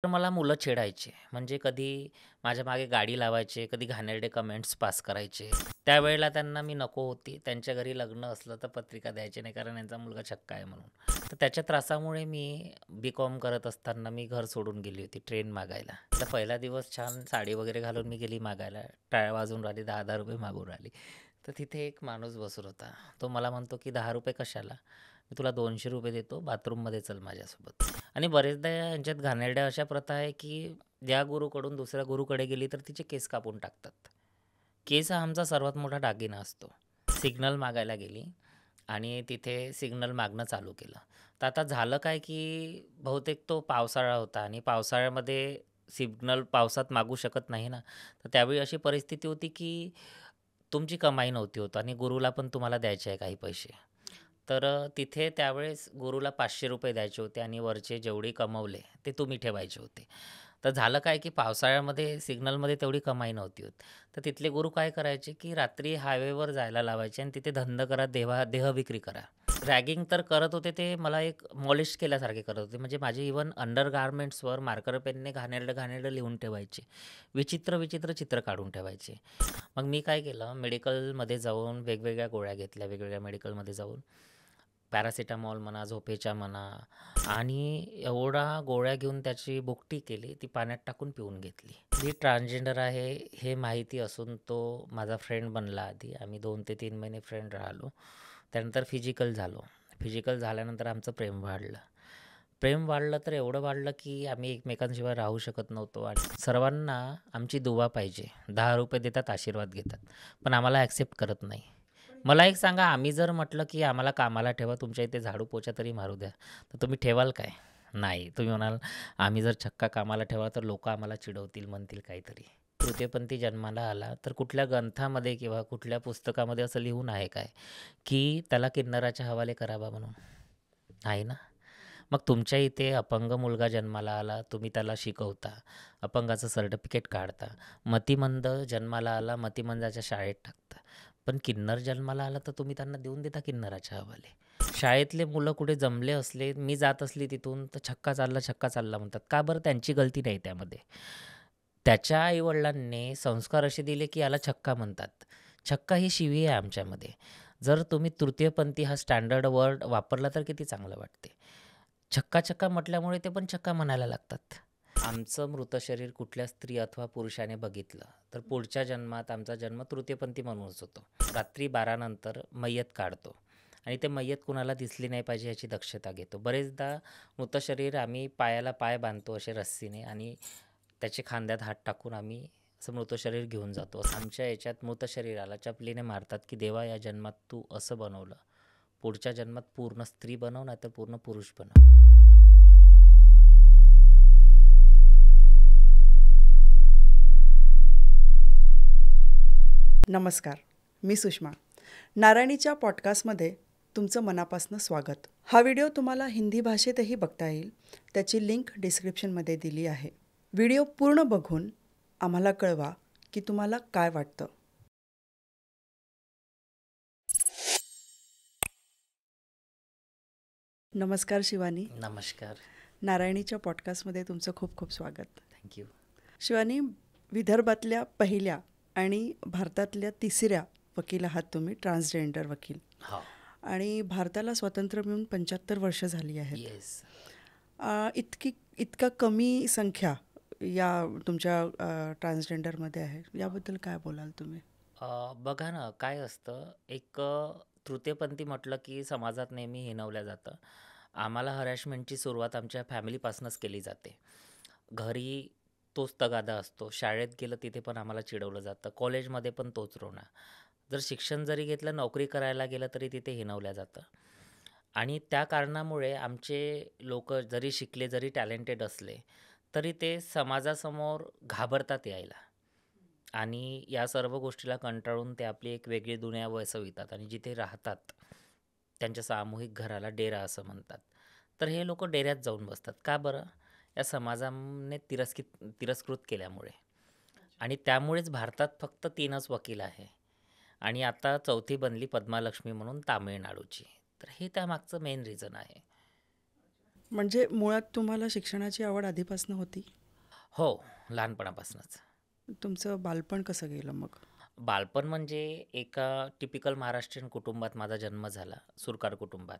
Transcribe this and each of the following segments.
तर मला मुलं चिडायचे. म्हणजे कधी माझ्या मागे गाडी लावायचे, कधी घाणेरडे कमेंट्स पास करायचे. त्यावेळेला त्यांना मी नको होती. त्यांच्या घरी लग्न असलं तर पत्रिका द्यायची नाही, कारण यांचा मुलगा छक्का आहे म्हणून. तर त्याच्या त्रासामुळे मी बी-कॉम करत असताना मी घर सोडून गेली होती ट्रेन मागायला. तर पहिला दिवस छान साडी वगैरे घालून मी गेली मागायला. टाळ्या वाजवून राहिली, ₹10-10 मागून राहिली. तर तिथे एक माणूस बसून होता. तो मला म्हणतो, की ₹10 कशाला? मी तुला ₹200 देतो, बाथरूममध्ये चल माझ्यासोबत. आणि बरेचदा यांच्यात घाणेरड्या अशा प्रथा आहे, की ज्या गुरूकडून दुसऱ्या गुरूकडे गेली तर तिचे केस कापून टाकतात. केस हा आमचा सर्वात मोठा दागिना असतो. सिग्नल मागायला गेली आणि तिथे सिग्नल मागणं चालू केलं. तर आता झालं काय, की बहुतेक तो पावसाळा होता आणि पावसाळ्यामध्ये सिग्नल पावसात मागू शकत नाही ना. तर त्यावेळी अशी परिस्थिती होती, की तुमची कमाई नव्हती होत आणि गुरूला पण तुम्हाला द्यायचे आहे काही पैसे. तर तिथे त्यावेळेस गुरूला ₹500 द्यायचे होते आणि वरचे जेवढे कमवले ते तुम्ही ठेवायचे होते. तर झालं काय, की पावसाळ्यामध्ये सिग्नलमध्ये तेवढी कमाई नव्हती होत. तर तिथले गुरु काय करायचे, की रात्री हायवेवर जायला लावायचे आणि तिथे धंदा करा, देहविक्री करा. रॅगिंग तर करत होते, ते मला एक मॉलिश केल्यासारखे करत होते. म्हणजे माझे इव्हन अंडरगारमेंट्सवर मार्कर पेनने घाणेरडं-घाणेरडं लिहून ठेवायचे. विचित्र-विचित्र चित्र काढून ठेवायचे. मग मी काय केलं, मेडिकलमध्ये जाऊन वेगवेगळ्या गोळ्या घेतल्या, वेगवेगळ्या मेडिकलमध्ये जाऊन. पॅरासिटामॉल म्हणा, झोपेच्या म्हणा आणि एवढा गोळ्या घेऊन त्याची भुकटी केली, ती पाण्यात टाकून पिऊन घेतली. मी ट्रान्सजेंडर आहे हे माहिती असून तो माझा फ्रेंड बनला आधी. आम्ही 2 ते 3 महिने फ्रेंड राहिलो. त्यानंतर फिजिकल झालो. फिजिकल झाल्यानंतर आमचं प्रेम वाढलं. प्रेम वाढलं तर एवढं वाढलं, की आम्ही एकमेकांशिवाय राहू शकत नव्हतो आणि सर्वांना आमची दुवा पाहिजे. ₹10 देतात, आशीर्वाद घेतात. पण आम्हाला ॲक्सेप्ट करत नाही. मला एक सांगा, आम्ही जर म्हटलं, की आम्हाला कामाला ठेवा, तुमच्या इथे झाडू पोछा तरी मारू द्या, तर तुम्ही ठेवाल काय? नाही. तुम्ही म्हणाल, आम्ही जर छक्का कामाला ठेवला, तर लोकं आम्हाला चिडवतील, म्हणतील काहीतरी. तृतीयपंथी जन्माला आला, तर कुठल्या ग्रंथामध्ये किंवा कुठल्या पुस्तकामध्ये असं लिहून आहे काय, की त्याला किन्नराच्या हवाले करावा म्हणून? आहे ना? मग तुमच्या इथे अपंग मुलगा जन्माला आला, तुम्ही त्याला शिकवता, अपंगाचं सर्टिफिकेट काढता. मतिमंद जन्माला आला, मतिमंदाच्या शाळेत टाकता. पण किन्नर जन्माला आला तर तुम्ही त्यांना देऊन देता किन्नराच्या हवाले. शाळेतले मुलं कुठे जमले असले, मी जात असली तिथून तर छक्का चालला, छक्का चालला म्हणतात. का बरं? त्यांची गलती नाही त्यामध्ये. त्याच्या आई-वडिलांनी संस्कार असे दिले, की याला छक्का म्हणतात. छक्का ही शिवी आहे आमच्यामध्ये. जर तुम्ही तृतीयपंथी हा स्टँडर्ड वर्ड वापरला तर किती चांगलं वाटते. छक्का-छक्का म्हटल्यामुळे ते पण छक्का म्हणायला लागतात. आमचं मृत शरीर कुठल्या स्त्री अथवा पुरुषाने बघितलं, तर पुढच्या जन्मात आमचा जन्म तृतीयपंथी म्हणूनच होतो. रात्री 12 नंतर मय्यत काढतो आणि ते मय्यत कुणाला दिसली नाही पाहिजे याची दक्षता घेतो. बरेचदा मृत शरीर आम्ही पायाला पाय बांधतो असे रस्सीने आणि त्याच्या खांद्यात हात टाकून आम्ही असं मृत शरीर घेऊन जातो. आमच्या याच्यात मृत शरीराला चपलीने मारतात, की देवा या जन्मात तू असं बनवलं, पुढच्या जन्मात पूर्ण स्त्री बनव, नाहीतर पूर्ण पुरुष बनव. नमस्कार, मी सुषमा. नारायणीच्या पॉडकास्टमध्ये तुमचं मनापासून स्वागत. हा व्हिडिओ तुम्हाला हिंदी भाषेतही बघता येईल. त्याची लिंक डिस्क्रिप्शनमध्ये दिली आहे. व्हिडिओ पूर्ण बघून आम्हाला कळवा की तुम्हाला काय वाटतं. नमस्कार शिवानी. नमस्कार. नारायणीच्या पॉडकास्टमध्ये तुमचं खूप खूप स्वागत. थँक्यू. शिवानी, विदर्भातल्या पहिल्या आणि भारतातल्या तिसऱ्या वकील आहात तुम्ही, ट्रान्सजेंडर वकील. हो. आणि भारताला स्वातंत्र्य मिळून 75 वर्ष झाली आहेत. येस. इतका कमी संख्या या तुमच्या ट्रान्सजेंडरमध्ये आहे, याबद्दल काय बोलाल तुम्ही? बघा ना, काय असतं, एक तृतीयपंथी म्हटलं की समाजात नेहमी हिणवलं जातं. आम्हाला हरॅशमेंटची सुरुवात आमच्या फॅमिलीपासूनच केली जाते. घरी तोच तगादा असतो. शाळेत गेलं तिथे पण आम्हाला चिडवलं जातं. कॉलेजमध्ये पण तोच रोना. जर शिक्षण जरी घेतलं, नोकरी करायला गेलं तरी तिथे हिणवलं जातं. आणि त्या कारणामुळे आमचे लोकं जरी शिकले, जरी टॅलेंटेड असले, तरी ते समाजासमोर घाबरतात यायला. आणि या सर्व गोष्टीला कंटाळून ते आपली एक वेगळी दुनिया वसवितात आणि जिथे राहतात, त्यांच्या सामूहिक घराला डेरा असं म्हणतात. तर हे लोकं डेऱ्यात जाऊन बसतात. का बरं? या समाजाने तिरस्कृत केल्यामुळे. आणि त्यामुळेच भारतात फक्त 3च वकील आहे. आणि आता चौथी बनली पद्मालक्ष्मी म्हणून तामिळनाडूची. तर हे त्यामागचं मेन रिझन आहे. म्हणजे मुळात तुम्हाला शिक्षणाची आवड आधीपासून होती? हो, लहानपणापासूनच. तुमचं बालपण कसं गेलं मग? बालपण म्हणजे एका टिपिकल महाराष्ट्रीयन कुटुंबात माझा जन्म झाला, सुरकार कुटुंबात.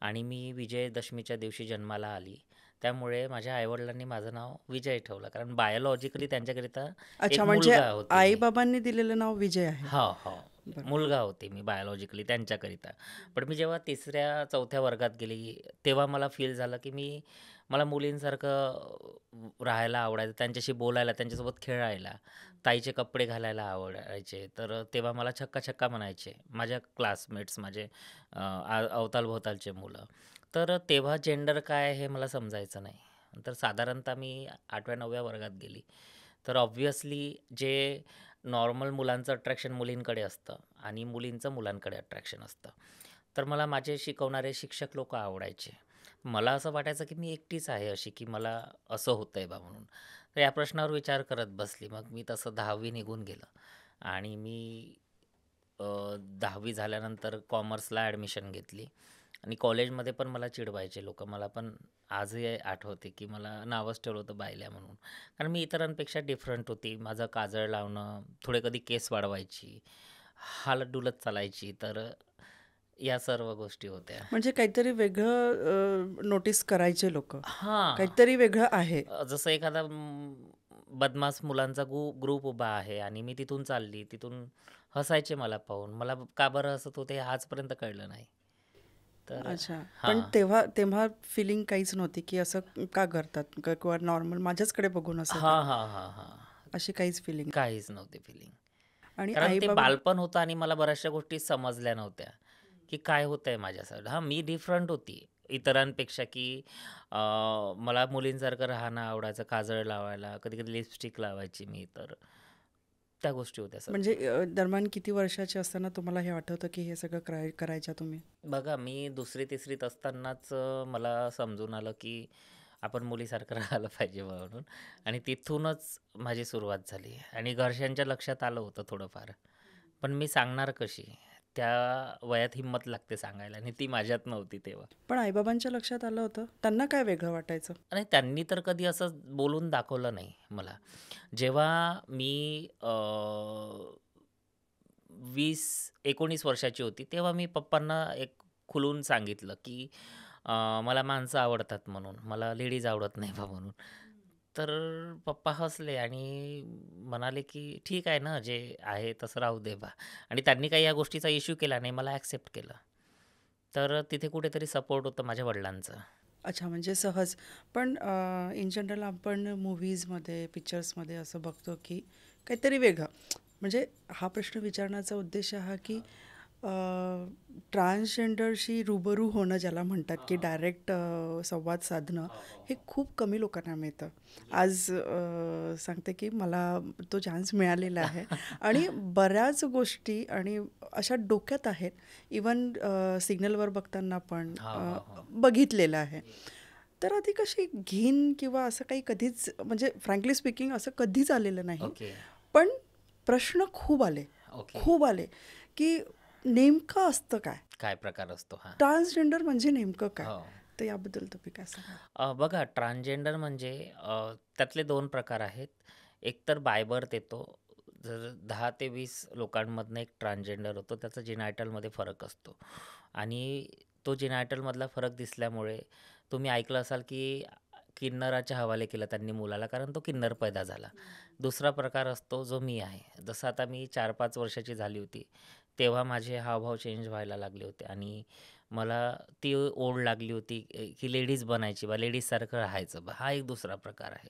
आणि मी विजयादशमीच्या दिवशी जन्माला आली. त्यामुळे माझ्या आई माझं नाव विजय ठेवलं. कारण बायोलॉजिकली त्यांच्याकरिता अच्छा, एक म्हणजे मुलगा होते मी. आई-बाबांनी दिलेलं नाव विजय आहे. हो, हो. बरं. मुलगा होते मी बायोलॉजिकली त्यांच्याकरिता. पण मी जेव्हा 3ऱ्या-4थ्या वर्गात गेली, तेव्हा मला फील झालं, की मला मुलींसारखं राहायला आवडायचं, त्यांच्याशी बोलायला, त्यांच्यासोबत खेळायला, ताईचे कपडे घालायला आवडायचे. तर तेव्हा मला छक्का-छक्का म्हणायचे माझ्या क्लासमेट्स, माझे अवताल-भोवतालचे मुलं. तर तेव्हा जेंडर काय आहे हे मला समजायचं नाही. तर साधारणतः मी 8व्या-9व्या वर्गात गेली. तर ऑब्व्हियसली जे नॉर्मल मुलांचं अट्रॅक्शन मुलींकडे असतं आणि मुलींचं मुलांकडे अट्रॅक्शन असतं. तर मला माझे शिकवणारे शिक्षक लोकं आवडायचे. मला असं वाटायचं की मी एकटीच आहे अशी, की मला असं होतंय बा म्हणून. तर या प्रश्नावर विचार करत बसली. मग मी तसं 10वी निघून गेलं आणि मी 10वी झाल्यानंतर कॉमर्सला ॲडमिशन घेतली आणि कॉलेजमध्ये पण मला चिडवायचे लोकं. मला पण आजही आठवते, की मला नावच ठेवलं होतं बायल्या म्हणून. कारण मी इतरांपेक्षा डिफरंट होती. माझं काजळ लावणं, थोडे कधी केस वाढवायची, हालत-डुलत चालायची. तर या सर्व गोष्टी होत्या. म्हणजे काहीतरी वेगळं नोटीस करायचे लोकं. हां. काहीतरी वेगळं आहे. जसं एखादा बदमाश मुलांचा ग्रुप उभा आहे आणि मी तिथून चालली. तिथून हसायचे मला पाहून. मला का बरं हसत होते हे आजपर्यंत कळलं नाही. तर अच्छा. पण हां. तेव्हा फिलिंग काहीच नव्हती, की असं का करतात? किंवा नॉर्मल माझ्याचकडे बघून असं का? हां, हां, हां, हां. अशी काहीच फिलिंग. काहीच नव्हती फिलिंग. आणि कारण ते आई-बाबा बालपण होतं आणि मला बऱ्याचशा गोष्टी समजल्या नव्हत्या, की काय होतंय माझ्यासोबत. हां, मी डिफरंट होती इतरांपेक्षा, की मला मुलींसारखं राहणं आवडायचं, काजळ लावायला, कधी-कधी लिपस्टिक लावायची मी. तर त्या गोष्टी होत्या सर्व. म्हणजे दरम्यान किती वर्षाचे असताना तुम्हाला हे आठवतं, की हे सगळं करायच्या तुम्ही? बघा, मी 2री-तिसरीत असतानाच मला समजून आलं, की आपण मुलीसारखं राहायला पाहिजे बा म्हणून. आणि तिथूनच माझी सुरुवात झाली आणि घरच्यांच्या लक्षात आलं होतं थोडंफार. पण मी सांगणार कशी? त्या वयात हिंमत लागते सांगायला आणि ती माझ्यात नव्हती तेव्हा. पण आई-बाबांच्या लक्षात आलं होतं? त्यांना काय वेगळं वाटायचं? आणि त्यांनी तर कधी असं बोलून दाखवलं नाही मला. जेव्हा मी 20-19 वर्षाची होती, तेव्हा मी पप्पांना एक खुलून सांगितलं, की मला माणसं आवडतात म्हणून. मला लेडीज आवडत नाही बा म्हणून. तर पप्पा हसले आणि म्हणाले, की "ठीक आहे ना, जे आहे तसं राहू दे बा." आणि त्यांनी काही या गोष्टीचा इश्यू केला नाही. मला ॲक्सेप्ट केलं. तर तिथे कुठेतरी सपोर्ट होतं माझ्या वडिलांचं. अच्छा, म्हणजे सहज. पण इन जनरल आपण मूव्हीजमध्ये, पिक्चर्समध्ये असं बघतो, की काहीतरी वेगळं. म्हणजे हा प्रश्न विचारण्याचा उद्देश हा, की ट्रान्सजेंडरशी रूबरू होणं ज्याला म्हणतात, की डायरेक्ट संवाद साधणं, हे खूप कमी लोकांना मिळतं. आज सांगते, की मला तो चान्स मिळालेला आहे आणि बऱ्याच गोष्टी आणि अशा डोक्यात आहेत. इवन सिग्नलवर बघताना पण हां, हां, हां. बघितलेलं आहे. तर आधी कशी घीन किंवा असं काही कधीच, म्हणजे फ्रँकली स्पीकिंग असं कधीच आलेलं नाही. ओके, पण प्रश्न खूप आले, ओके. खूप आले, की नेमकं असतं काय? काय प्रकार असतो हा? ट्रान्सजेंडर म्हणजे नेमकं काय? हो. तर याबद्दल तुम्ही काय सांगाल? बघा, ट्रान्सजेंडर म्हणजे त्यातले 2 प्रकार आहेत. एक तर बाय बर्थ येतो. जर 10 ते 20 लोकांमधनं एक ट्रान्सजेंडर होतो. त्याचा जेनायटलमध्ये फरक असतो आणि तो जेनायटलमधला फरक दिसल्यामुळे तुम्ही ऐकलं असाल, की किन्नराच्या हवाले केलं त्यांनी मुलाला, कारण तो किन्नर पैदा झाला. दुसरा प्रकार असतो जो मी आहे. जसं आता मी 4-5 वर्षाची झाली होती, तेव्हा माझे हावभाव चेंज व्हायला लागले होते आणि मला ती ओढ लागली होती, की लेडीज बनायची बा, लेडीजसारखं राहायचं बा. हा एक दुसरा प्रकार आहे.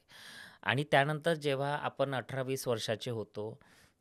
आणि त्यानंतर जेव्हा आपण 18-20 वर्षाचे होतो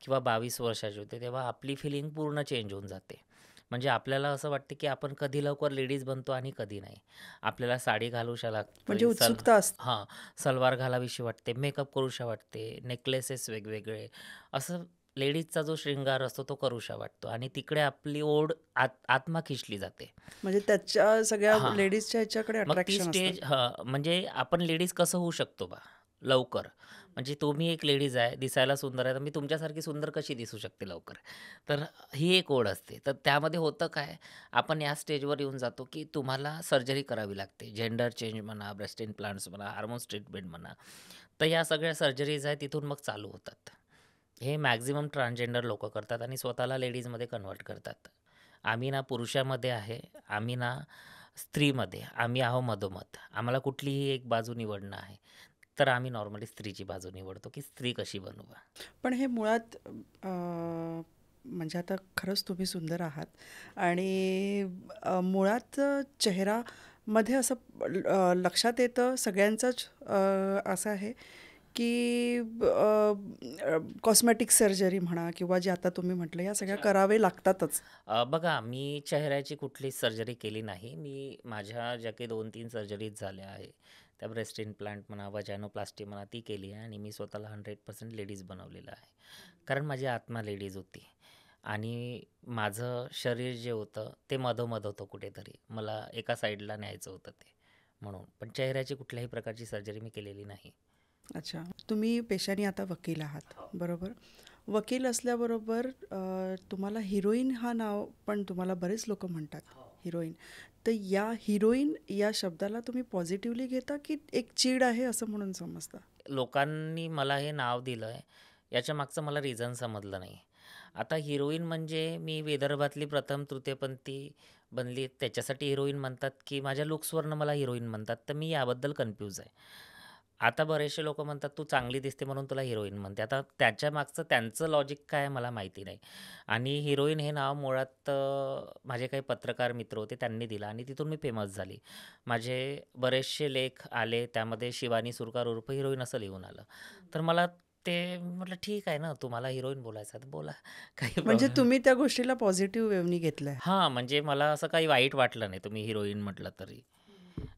किंवा 22 वर्षाचे होते, तेव्हा आपली फिलिंग पूर्ण चेंज होऊन जाते. म्हणजे आपल्याला असं वाटते, की आपण कधी लवकर लेडीज बनतो आणि कधी नाही. आपल्याला साडी घालूशा म्हणजे लागते, उत्सुकता असते. हां, सलवार घालावीशी वाटते, मेकअप करूशा वाटते, नेकलेसेस वेगवेगळे, असं लेडीजचा जो शृंगार असतो तो करूशा वाटतो आणि तिकडे आपली ओढ आत्मा खिचली जाते. म्हणजे त्याच्या सगळ्या हां. लेडीजच्या ह्याच्याकडे मग ती अट्रॅक्शन असतं. स्टेज, म्हणजे आपण लेडीज कसं होऊ शकतो बा? लवकर. म्हणजे तुम्ही एक लेडीज आहे, दिसायला सुंदर आहे, तर मी तुमच्यासारखी सुंदर कशी दिसू शकते लवकर? तर ही एक ओढ असते. तर त्यामध्ये होतं काय, आपण या स्टेजवर येऊन जातो, की तुम्हाला सर्जरी करावी लागते. जेंडर चेंज म्हणा, ब्रेस्ट इम्प्लांट्स म्हणा, हार्मोन्स ट्रीटमेंट म्हणा. तर या सगळ्या सर्जरीज आहेत तिथून मग चालू होतात. हे मॅक्सिमम ट्रान्सजेंडर लोकं करतात आणि स्वतःला लेडीजमध्ये कन्व्हर्ट करतात. आम्ही ना पुरुषामध्ये आहे, आम्ही ना स्त्रीमध्ये, आम्ही आहो मधोमध. आम्हाला कुठलीही एक बाजू निवडणं आहे. तर आम्ही नॉर्मली स्त्रीची बाजू निवडतो, की स्त्री कशी बनू बा. पण हे मुळात म्हणजे आता खरंच तुम्ही सुंदर आहात आणि मुळात चेहरामध्ये असं लक्षात येतं सगळ्यांचंच असं आहे की कॉस्मेटिक सर्जरी म्हणा किंवा जे आता तुम्ही म्हटलं या सगळ्या करावे लागतातच. बघा मी चेहऱ्याची कुठलीच सर्जरी केली नाही. मी माझ्या ज्या काही 2-3 सर्जरीज झाल्या आहे, त्या ब्रेस्ट इम्प्लांट म्हणा, व्हाजाइनोप्लास्टी म्हणा ती केली आहे आणि मी स्वतःला 100% लेडीज बनवलेलं आहे. कारण माझी आत्मा लेडीज होती आणि माझं शरीर जे होतं ते मधोमध होतं कुठेतरी. मला एका साईडला न्यायचं होतं ते म्हणून. पण चेहऱ्याची कुठल्याही प्रकारची सर्जरी मी केलेली नाही. अच्छा. तुम्ही पेशाने आता वकील आहात, बरोबर? वकील असल्याबरोबर तुम्हाला हिरोईन हा नाव पण तुम्हाला बरेच लोकं म्हणतात, हिरोईन. तर या हिरोईन या शब्दाला तुम्ही पॉझिटिव्हली घेता की एक चीड आहे असं म्हणून समजता? लोकांनी मला हे नाव दिलं आहे, याच्या मागचं मला रिझन समजलं नाही. आता हिरोईन म्हणजे मी विदर्भातली प्रथम तृतीयपंथी बनली त्याच्यासाठी हिरोईन म्हणतात, की माझ्या लुक्सवरनं मला हिरोईन म्हणतात, तर मी याबद्दल कन्फ्यूज आहे. आता बरेचसे लोकं म्हणतात, "तू चांगली दिसते म्हणून तुला हिरोईन म्हणते." आता त्याच्यामागचं त्यांचं लॉजिक काय आहे मला माहिती नाही. आणि हिरोईन हे नाव मुळात माझे काही पत्रकार मित्र होते त्यांनी दिलं आणि तिथून मी फेमस झाली. माझे बरेचसे लेख आले त्यामध्ये शिवानी सुरकार उर्फ हिरोईन असं लिहून आलं. तर मला ते म्हटलं ठीक आहे ना, तुम्हाला हिरोईन बोलायचं आहे तर बोला. काही म्हणजे प्रॉब्लेम तुम्ही त्या गोष्टीला पॉझिटिव्ह वेव्हनी घेतलंय. हां, म्हणजे मला असं काही वाईट वाटलं नाही तुम्ही हिरोईन म्हटलं तरी.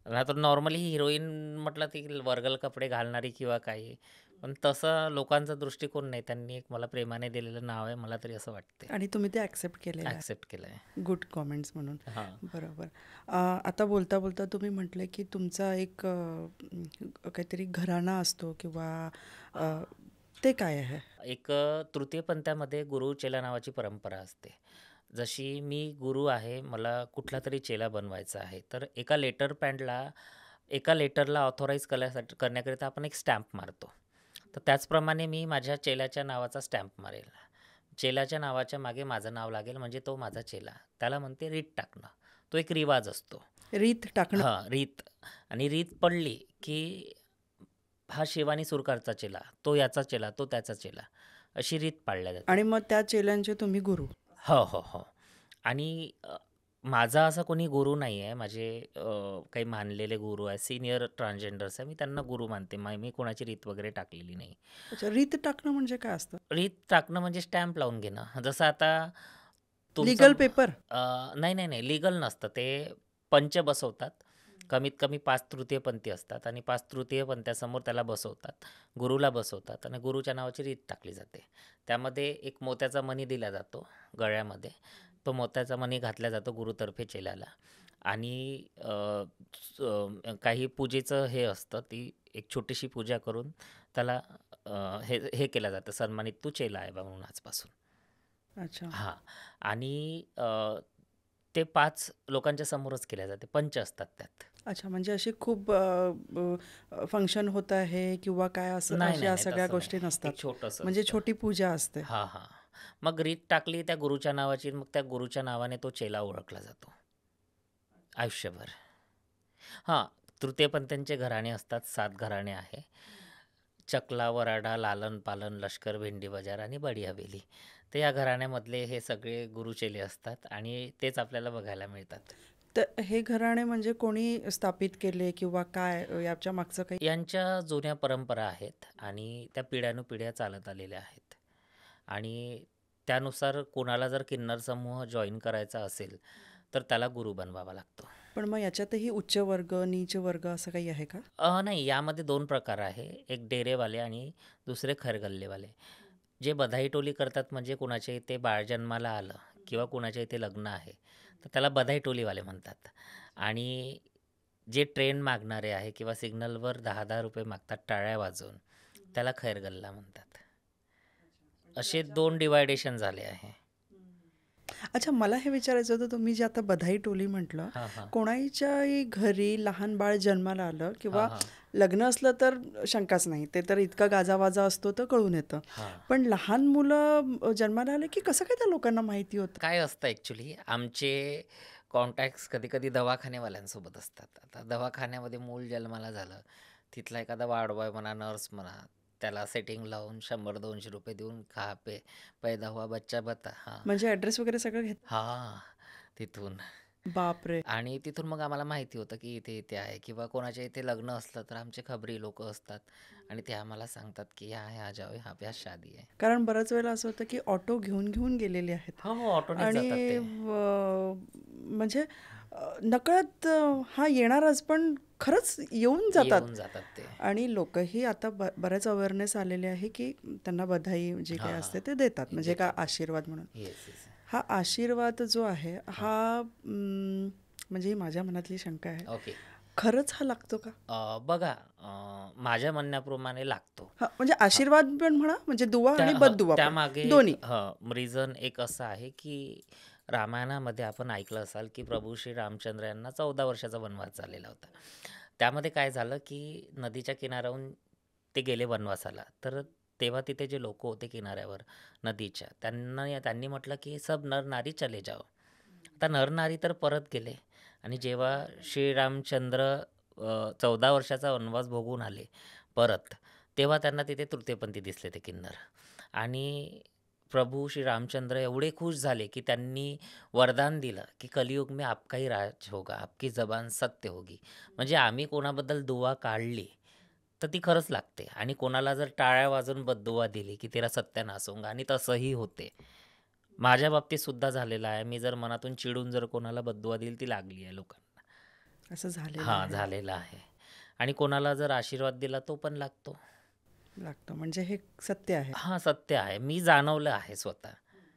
नाहीतर नॉर्मली हिरोईन म्हटलं ती वर्गल कपडे घालणारी किंवा काही. पण तसा लोकांचा दृष्टिकोन नाही. त्यांनी एक मला प्रेमाने दिलेलं नाव आहे मला तरी असं वाटते. आणि तुम्ही ते ॲक्सेप्ट केलेलं आहे. ॲक्सेप्ट केलंय. गुड कॉमेंट्स म्हणून. हां. बरोबर. आता बोलता बोलता तुम्ही म्हटले की तुमचा एक काहीतरी घराणा असतो किंवा अ, ते काय आहे? एक तृतीयपंथामध्ये गुरु चेला नावाची परंपरा असते. जशी मी गुरु आहे, मला कुठलातरी चेला बनवायचा आहे. तर एका लेटरला ऑथोराईज करण्याकरिता आपण एक स्टॅम्प मारतो. तर त्याचप्रमाणे मी माझ्या चेल्याच्या नावाचा स्टॅम्प मारेल. चेल्याच्या नावाच्या मागे माझं नाव लागेल म्हणजे तो माझा चेला. त्याला म्हणते रीत टाकणं. तो एक रिवाज असतो. रीत टाकणं. हां, रीत आणि रीत पडली, की हा शिवानी सुरकारचा चेला, तो याचा चेला, तो त्याचा चेला, अशी रीत पाळल्या जाते. आणि मग त्या चेल्यांचे तुम्ही गुरु. हो, हो, हो. आणि माझा असा कोणी गुरु नाही आहे. माझे काही मानलेले गुरु आहेत, सीनियर ट्रान्सजेंडर्स आहे. मी त्यांना गुरु मानते. मी कोणाची रीत वगैरे टाकलेली नाही. अच्छा, रीत टाकणं म्हणजे काय असतं? रीत टाकणं म्हणजे स्टॅम्प लावून घेणं. जसं आता लीगल तुमचं पेपर? नाही, नाही, नाही. लीगल नसतं. ते पंच बसवतात. कमीत कमी 5 तृतीयपंथी असतात आणि 5 तृतीयपंथ्यासमोर त्याला बसवतात. गुरुला बसवतात आणि गुरुच्या नावाची रीत टाकली जाते. त्यामध्ये एक मोत्याचा मणी दिला जातो गळ्यामध्ये. तो मोत्याचा मणी घातला जातो गुरुतर्फे चेल्याला आणि काही पूजेचं हे असतं. ती एक छोटीशी पूजा करून त्याला हे हे केलं जातं सन्मानित, "तू चेला आहे बा म्हणून आजपासून." अच्छा. हां. आणि ते 5 लोकांच्या समोरच केल्या जाते. पंच असतात त्यात. अच्छा, म्हणजे अशी खूप फंक्शन होत आहे किंवा काय असं नाही, नाही, अशा नाही. सगळ्या तसं गोष्टी नाही. नसतात. एक छोटंसं म्हणजे असतं. छोटी पूजा असते. हां, हां. मग रीत टाकली त्या गुरुच्या नावाची. मग त्या गुरुच्या नावाने तो चेला ओळखला जातो आयुष्यभर. हां, तृतीयपंथीयांचे घराणे असतात. 7 घराणे आहे. चकला, वराडा, लालन, पालन, लष्कर, भेंडी बाजार आणि बडी हवेली. तर या घराण्यामधले हे सगळे गुरुचेले असतात आणि तेच आपल्याला बघायला मिळतात. तर हे घराणे म्हणजे कोणी स्थापित केले किंवा काय याच्या मागचं काही? यांच्या जुन्या परंपरा आहेत आणि त्या पिढ्यानुपिढ्या चालत आलेल्या आहेत आणि त्यानुसार कोणाला जर किन्नर समूह जॉईन करायचा असेल तर त्याला गुरु बनवावा लागतो. पण मग याच्यातही उच्च वर्ग, नीच वर्ग असं काही आहे का? नाही, यामध्ये 2 प्रकार आहे. एक डेरेवाले आणि दुसरे खरगल्लेवाले. जे बधाई टोली करतात म्हणजे कुणाच्या इथे बाळ जन्माला आलं किंवा कुणाच्या इथे लग्न आहे, तर त्याला बधाई टोलीवाले म्हणतात. आणि जे ट्रेन मागणारे आहे किंवा सिग्नलवर 10-10 रुपये मागतात टाळ्या वाजवून, त्याला खैरगल्ला म्हणतात. असे 2 डिव्हायडेशन झाले आहे. अच्छा, मला हे विचारायचं होतं, तुम्ही जे आता बधाई टोली म्हटलं, हां, हां. कोणाच्याही घरी लहान बाळ जन्माला आलं हां, किंवा हां. लग्न असलं तर शंकाच नाही, ते तर इतका गाजावाजा असतो तर कळून येतं. हां. पण लहान मुलं जन्माला आले की कसं काय त्या लोकांना माहिती होतं? काय असतं ॲक्च्युली आमचे कॉन्टॅक्ट्स कधी-कधी दवाखानेवाल्यांसोबत असतात. आता दवाखान्यामध्ये मूल जन्माला झालं, तिथला एखादा वार्ड बॉय म्हणा, नर्स म्हणा, त्याला सेटिंग लावून ₹100-200 देऊन खा, पे, पैदा हुआ बच्चा बता. हां. म्हणजे ॲड्रेस वगैरे सगळं घेत? हां, तिथून. बापरे! आणि तिथून मग आम्हाला माहिती होतं, की इथे-इथे आहे किंवा कोणाच्या इथे लग्न असलं तर आमचे खबरी लोकं असतात आणि ते आम्हाला सांगतात, की "यहाँ है, आ जाओ, यहाँ पे आज शादी है." कारण बऱ्याच वेळेला असं होतं की ऑटो घेऊन घेऊन गेलेले आहेत हो, हो. ऑटोनेच जातात आणि ते. म्हणजे नकळत हा येणारच, पण खरंच येऊन जातात. येऊन जातात ते. आणि लोकही आता बऱ्याच अवेअरनेस आलेले आहे की त्यांना बधाई जे काही हां, असते ते देतात, हे म्हणजे का देतात ते. आशीर्वाद म्हणून. Yes, yes. हा आशीर्वाद जो आहे हां, हा म्हणजे ही माझ्या मनातली शंका आहे, ओके. खरंच हा लागतो का? बघा माझ्या म्हणण्याप्रमाणे लागतो. हा म्हणजे आशीर्वाद पण म्हणा, म्हणजे दुवा आणि त्या बददुवा पण, त्यामागे दोन्ही. रिझन एक असं आहे, की रामायणामध्ये आपण ऐकलं असाल, की प्रभू श्री रामचंद्र यांना 14 वर्षाचा वनवास झालेला होता. त्यामध्ये काय झालं, की नदीच्या किनाऱ्याहून ते गेले वनवासाला. तर तेव्हा तिथे जे लोकं होते किनाऱ्यावर नदीच्या, त्यांनी म्हटलं, की "सब नर-नारी चले जाओ." आता नर-नारी तर परत गेले आणि जेव्हा श्रीरामचंद्र 14 वर्षाचा वनवास भोगून आले परत, तेव्हा त्यांना तिथे तृतीयपंथी दिसले ते किन्नर. आणि प्रभू श्री रामचंद्र एवढे खुश झाले, की त्यांनी वरदान दिलं, की "कलियुग में आपका ही राज होगा, आपकी जबान सत्य होगी." म्हणजे आम्ही कोणाबद्दल दुआ काढली, तर ती खरंच लागते आणि कोणाला जर टाळ्या वाजवून बद्दुआ दिली, की "तेरा सत्यानाश होगा" आणि तसंही होते. माझ्या बाबतीत सुद्धा झालेलं आहे. मी जर मनातून चिडून जर कोणाला बद्दुआ दिली, ती लागली आहे लोकांना. असं झालेलं हां, आहे. झालेलं आहे. आणि कोणाला जर आशीर्वाद दिला, तो पण लागतो. लागतं म्हणजे हे सत्य आहे. हां, सत्य आहे. मी जाणवलं आहे स्वतः.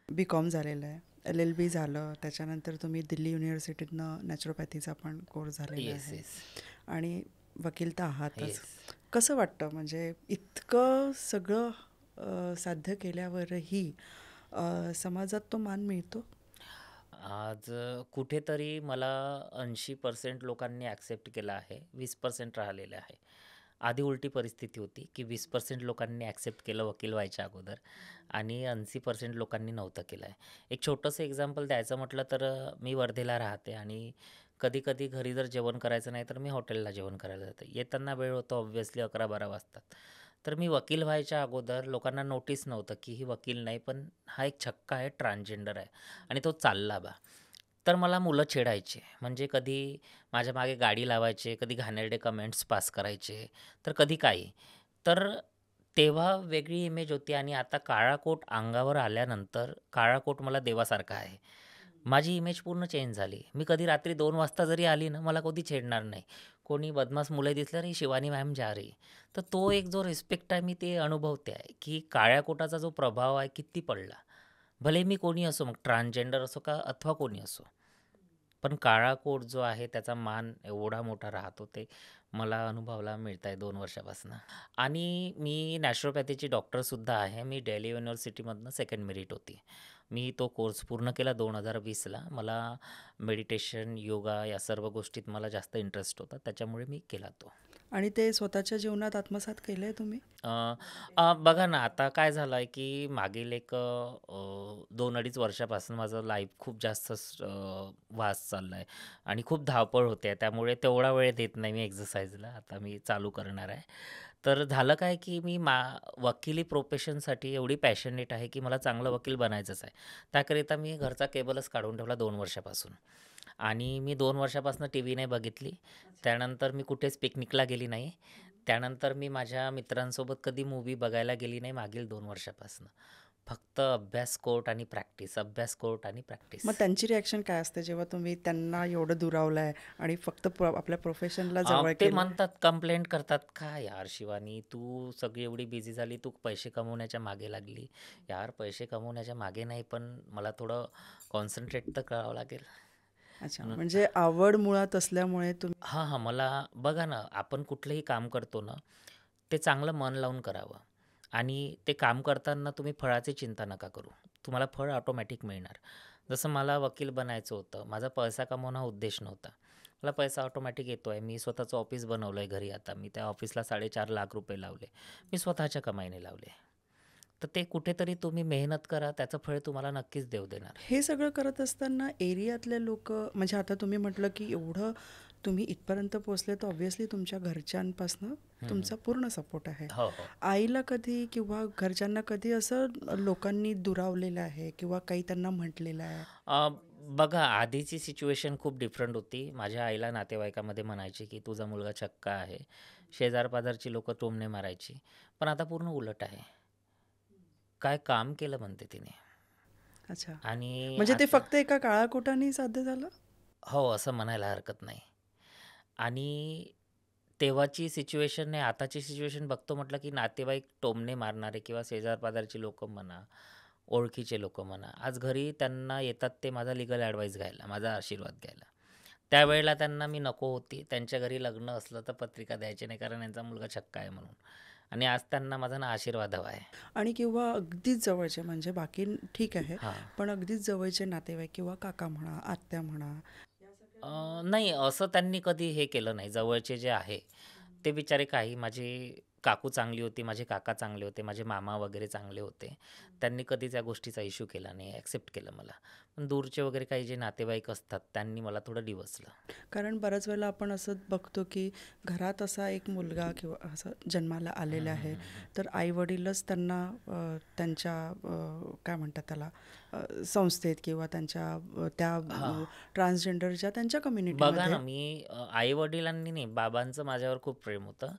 बी.कॉम झालेलं आहे, LLB झालं, त्याच्यानंतर तुम्ही दिल्ली युनिव्हर्सिटीतनं नॅचरोपॅथीचा पण कोर्स झालेला येस, आहे येस. आणि वकील तर आहातच. येस. कसं वाटतं म्हणजे इतकं सगळं साध्य केल्यावरही समाजात तो मान मिळतो? आज कुठेतरी मला 80% लोकांनी ॲक्सेप्ट केलं आहे. 20% राहिलेलं आहे. आधी उलटी परिस्थिती होती, की 20% लोकांनी ॲक्सेप्ट केलं वकील व्हायच्या अगोदर आणि 80% लोकांनी नव्हतं केलं आहे. एक छोटंसं एक्झाम्पल द्यायचं म्हटलं तर मी वर्धेला राहते आणि कधी-कधी घरी जर जेवण करायचं नाही, तर मी हॉटेलला जेवण करायला जाते. येताना वेळ होतो ऑब्व्हियसली 11-12 वाजतात. तर मी वकील व्हायच्या अगोदर लोकांना नोटीस नव्हतं, की ही वकील नाही, पण हा एक छक्का आहे, ट्रान्सजेंडर आहे आणि तो चालला बा. तर मला मुलं चिडायचे. म्हणजे कधी माझ्या मागे गाडी लावायचे, कधी घाणेरडे कमेंट्स पास करायचे, तर कधी काही. तर तेव्हा वेगळी इमेज होती आणि आता काळा कोट अंगावर आल्यानंतर काळा कोट मला देवासारखा आहे. माझी इमेज पूर्ण चेंज झाली. मी कधी रात्री 2 वाजता जरी आली ना, मला कधी छेडणार नाही. कोणी बदमाश मुलं दिसलं, "अरे शिवानी मॅम जा रही." तर तो एक जो रिस्पेक्ट आहे, मी ते अनुभवते आहे, की काळ्या कोटाचा जो प्रभाव आहे किती पडला. भले मी कोणी असो, मग ट्रान्सजेंडर असो का अथवा कोणी असो. पण काळा कोट जो आहे त्याचा मान एवढा मोठा राहतो ते मला अनुभवायला मिळत आहे 2 वर्षापासून. आणि मी नॅचरोपॅथीची डॉक्टरसुद्धा आहे. मी दिल्ली युनिव्हर्सिटीमधनं सेकंड मेरिट होती. मी तो कोर्स पूर्ण केला 2020ला. मला मेडिटेशन, योगा या सर्व गोष्टीत मला जास्त इंटरेस्ट होता. त्याच्यामुळे मी केला तो. आणि ते स्वतःच्या जीवनात आत्मसात केलं आहे तुम्ही? अ, बघा ना, आता काय झालं आहे, की मागील एक 2-2.5 वर्षापासून माझं लाईफ खूप जास्त वास्ट चाललं आहे आणि खूप धावपळ होते आहे. त्यामुळे तेवढा वेळ देत नाही मी एक्सरसाइजला. आता मी चालू करणार आहे. तर झालं काय, की मी वकिली प्रोफेशनसाठी एवढी पॅशनेट आहे, की मला चांगलं वकील बनायचंच आहे. त्याकरिता मी घरचा केबलच काढून ठेवला 2 वर्षापासून आणि मी 2 वर्षापासून टीव्ही नाही बघितली. त्यानंतर मी कुठेच पिकनिकला गेली नाही. त्यानंतर मी माझ्या मित्रांसोबत कधी मूव्ही बघायला गेली नाही मागील 2 वर्षापासून. फक्त अभ्यास, कोर्ट आणि प्रॅक्टिस, अभ्यास, कोर्ट आणि प्रॅक्टिस. मग त्यांची रिॲक्शन काय असते जेव्हा तुम्ही त्यांना एवढं दुरावलं आहे आणि फक्त आपल्या प्रोफेशनला जवळ ते केलं? म्हणतात, कंप्लेंट करतात, "काय यार शिवानी, तू सगळी एवढी बिझी झाली, तू पैसे कमवण्याच्या मागे लागली." यार पैसे कमवण्याच्या मागे नाही, पण मला थोडं कॉन्सन्ट्रेट तर करावं लागेल. अच्छा, म्हणून म्हणजे आवड मुळात असल्यामुळे तुम्ही हां, हां. मला बघा ना, आपण कुठलंही काम करतो ना, ते चांगलं मन लावून करावं आणि ते काम करताना तुम्ही फळाची चिंता नका करू. तुम्हाला फळ ऑटोमॅटिक मिळणार. जसं मला वकील बनायचं होतं. माझा पैसा कमवणं हा उद्देश नव्हता. मला पैसा ऑटोमॅटिक येतोय. मी स्वतःचं ऑफिस बनवलंय घरी आता. मी त्या ऑफिसला ₹4.5 लाख लावले. मी स्वतःच्या कमाईने लावले. तर ते कुठेतरी तुम्ही मेहनत करा, त्याचं फळ तुम्हाला नक्कीच देव देणार. हे सगळं करत असताना एरियातले लोक, म्हणजे आता तुम्ही म्हटलं की एवढं तुम्ही इथपर्यंत पोहोचले, तर ऑब्व्हियसली तुमच्या घरच्यांपासनं तुमचा पूर्ण सपोर्ट आहे. हो, हो. आईला कधी किंवा घरच्यांना कधी असं लोकांनी दुरावलेलं आहे किंवा काही त्यांना म्हटलेलं आहे? अ, बघा आधीची सिच्युएशन खूप डिफरंट होती. माझ्या आईला नातेवाईकामध्ये म्हणायचे, की "तुझा मुलगा छक्का आहे." शेजार-पाजारची लोकं टोमणे मारायची. पण आता पूर्ण उलट आहे. काय काम केलं म्हणते तिने अच्छा, आणि म्हणजे ते आता फक्त एका काळाकोटाने साध्य झालं? हो, असं म्हणायला हरकत नाही. आणि तेव्हाची सिच्युएशन नाही, आताची सिच्युएशन बघतो म्हटलं, की नातेवाईक टोमणे मारणारे किंवा शेजार-पाजारची लोकं म्हणा, ओळखीचे लोकं म्हणा, आज घरी त्यांना येतात ते माझा लीगल ॲडवाईस घ्यायला, माझा आशीर्वाद घ्यायला. त्यावेळेला त्यांना मी नको होती. त्यांच्या घरी लग्न असलं तर पत्रिका द्यायची नाही, कारण यांचा मुलगा छक्का आहे म्हणून. आणि आज त्यांना माझा ना आशीर्वाद हवा आहे. आणि किंवा अगदीच जवळचे, म्हणजे बाकी ठीक आहे, हां. पण अगदीच जवळचे नातेवाईक किंवा काका म्हणा, आत्या म्हणा. नाही असं त्यांनी कधी हे केलं नाही. जवळचे जे आहे, ते बिचारे काही माझे काकू चांगली होती, माझे काका चांगले होते, माझे मामा वगैरे चांगले होते. त्यांनी कधीच या गोष्टीचा इश्यू केला नाही, ॲक्सेप्ट केलं मला. पण दूरचे वगैरे काही जे नातेवाईक असतात, त्यांनी मला थोडं डिवचलं. कारण बऱ्याच वेळेला आपण असं बघतो की घरात असा एक मुलगा किंवा असं जन्माला आलेला आहे, तर आईवडीलच त्यांना त्यांच्या काय म्हणतात त्याला, संस्थेत किंवा त्यांच्या त्या हां. ट्रान्सजेंडरच्या त्यांच्या बघा कम्युनिटीमध्ये. ना, मी आई-वडिलांनी नाही, बाबांचं माझ्यावर खूप प्रेम होतं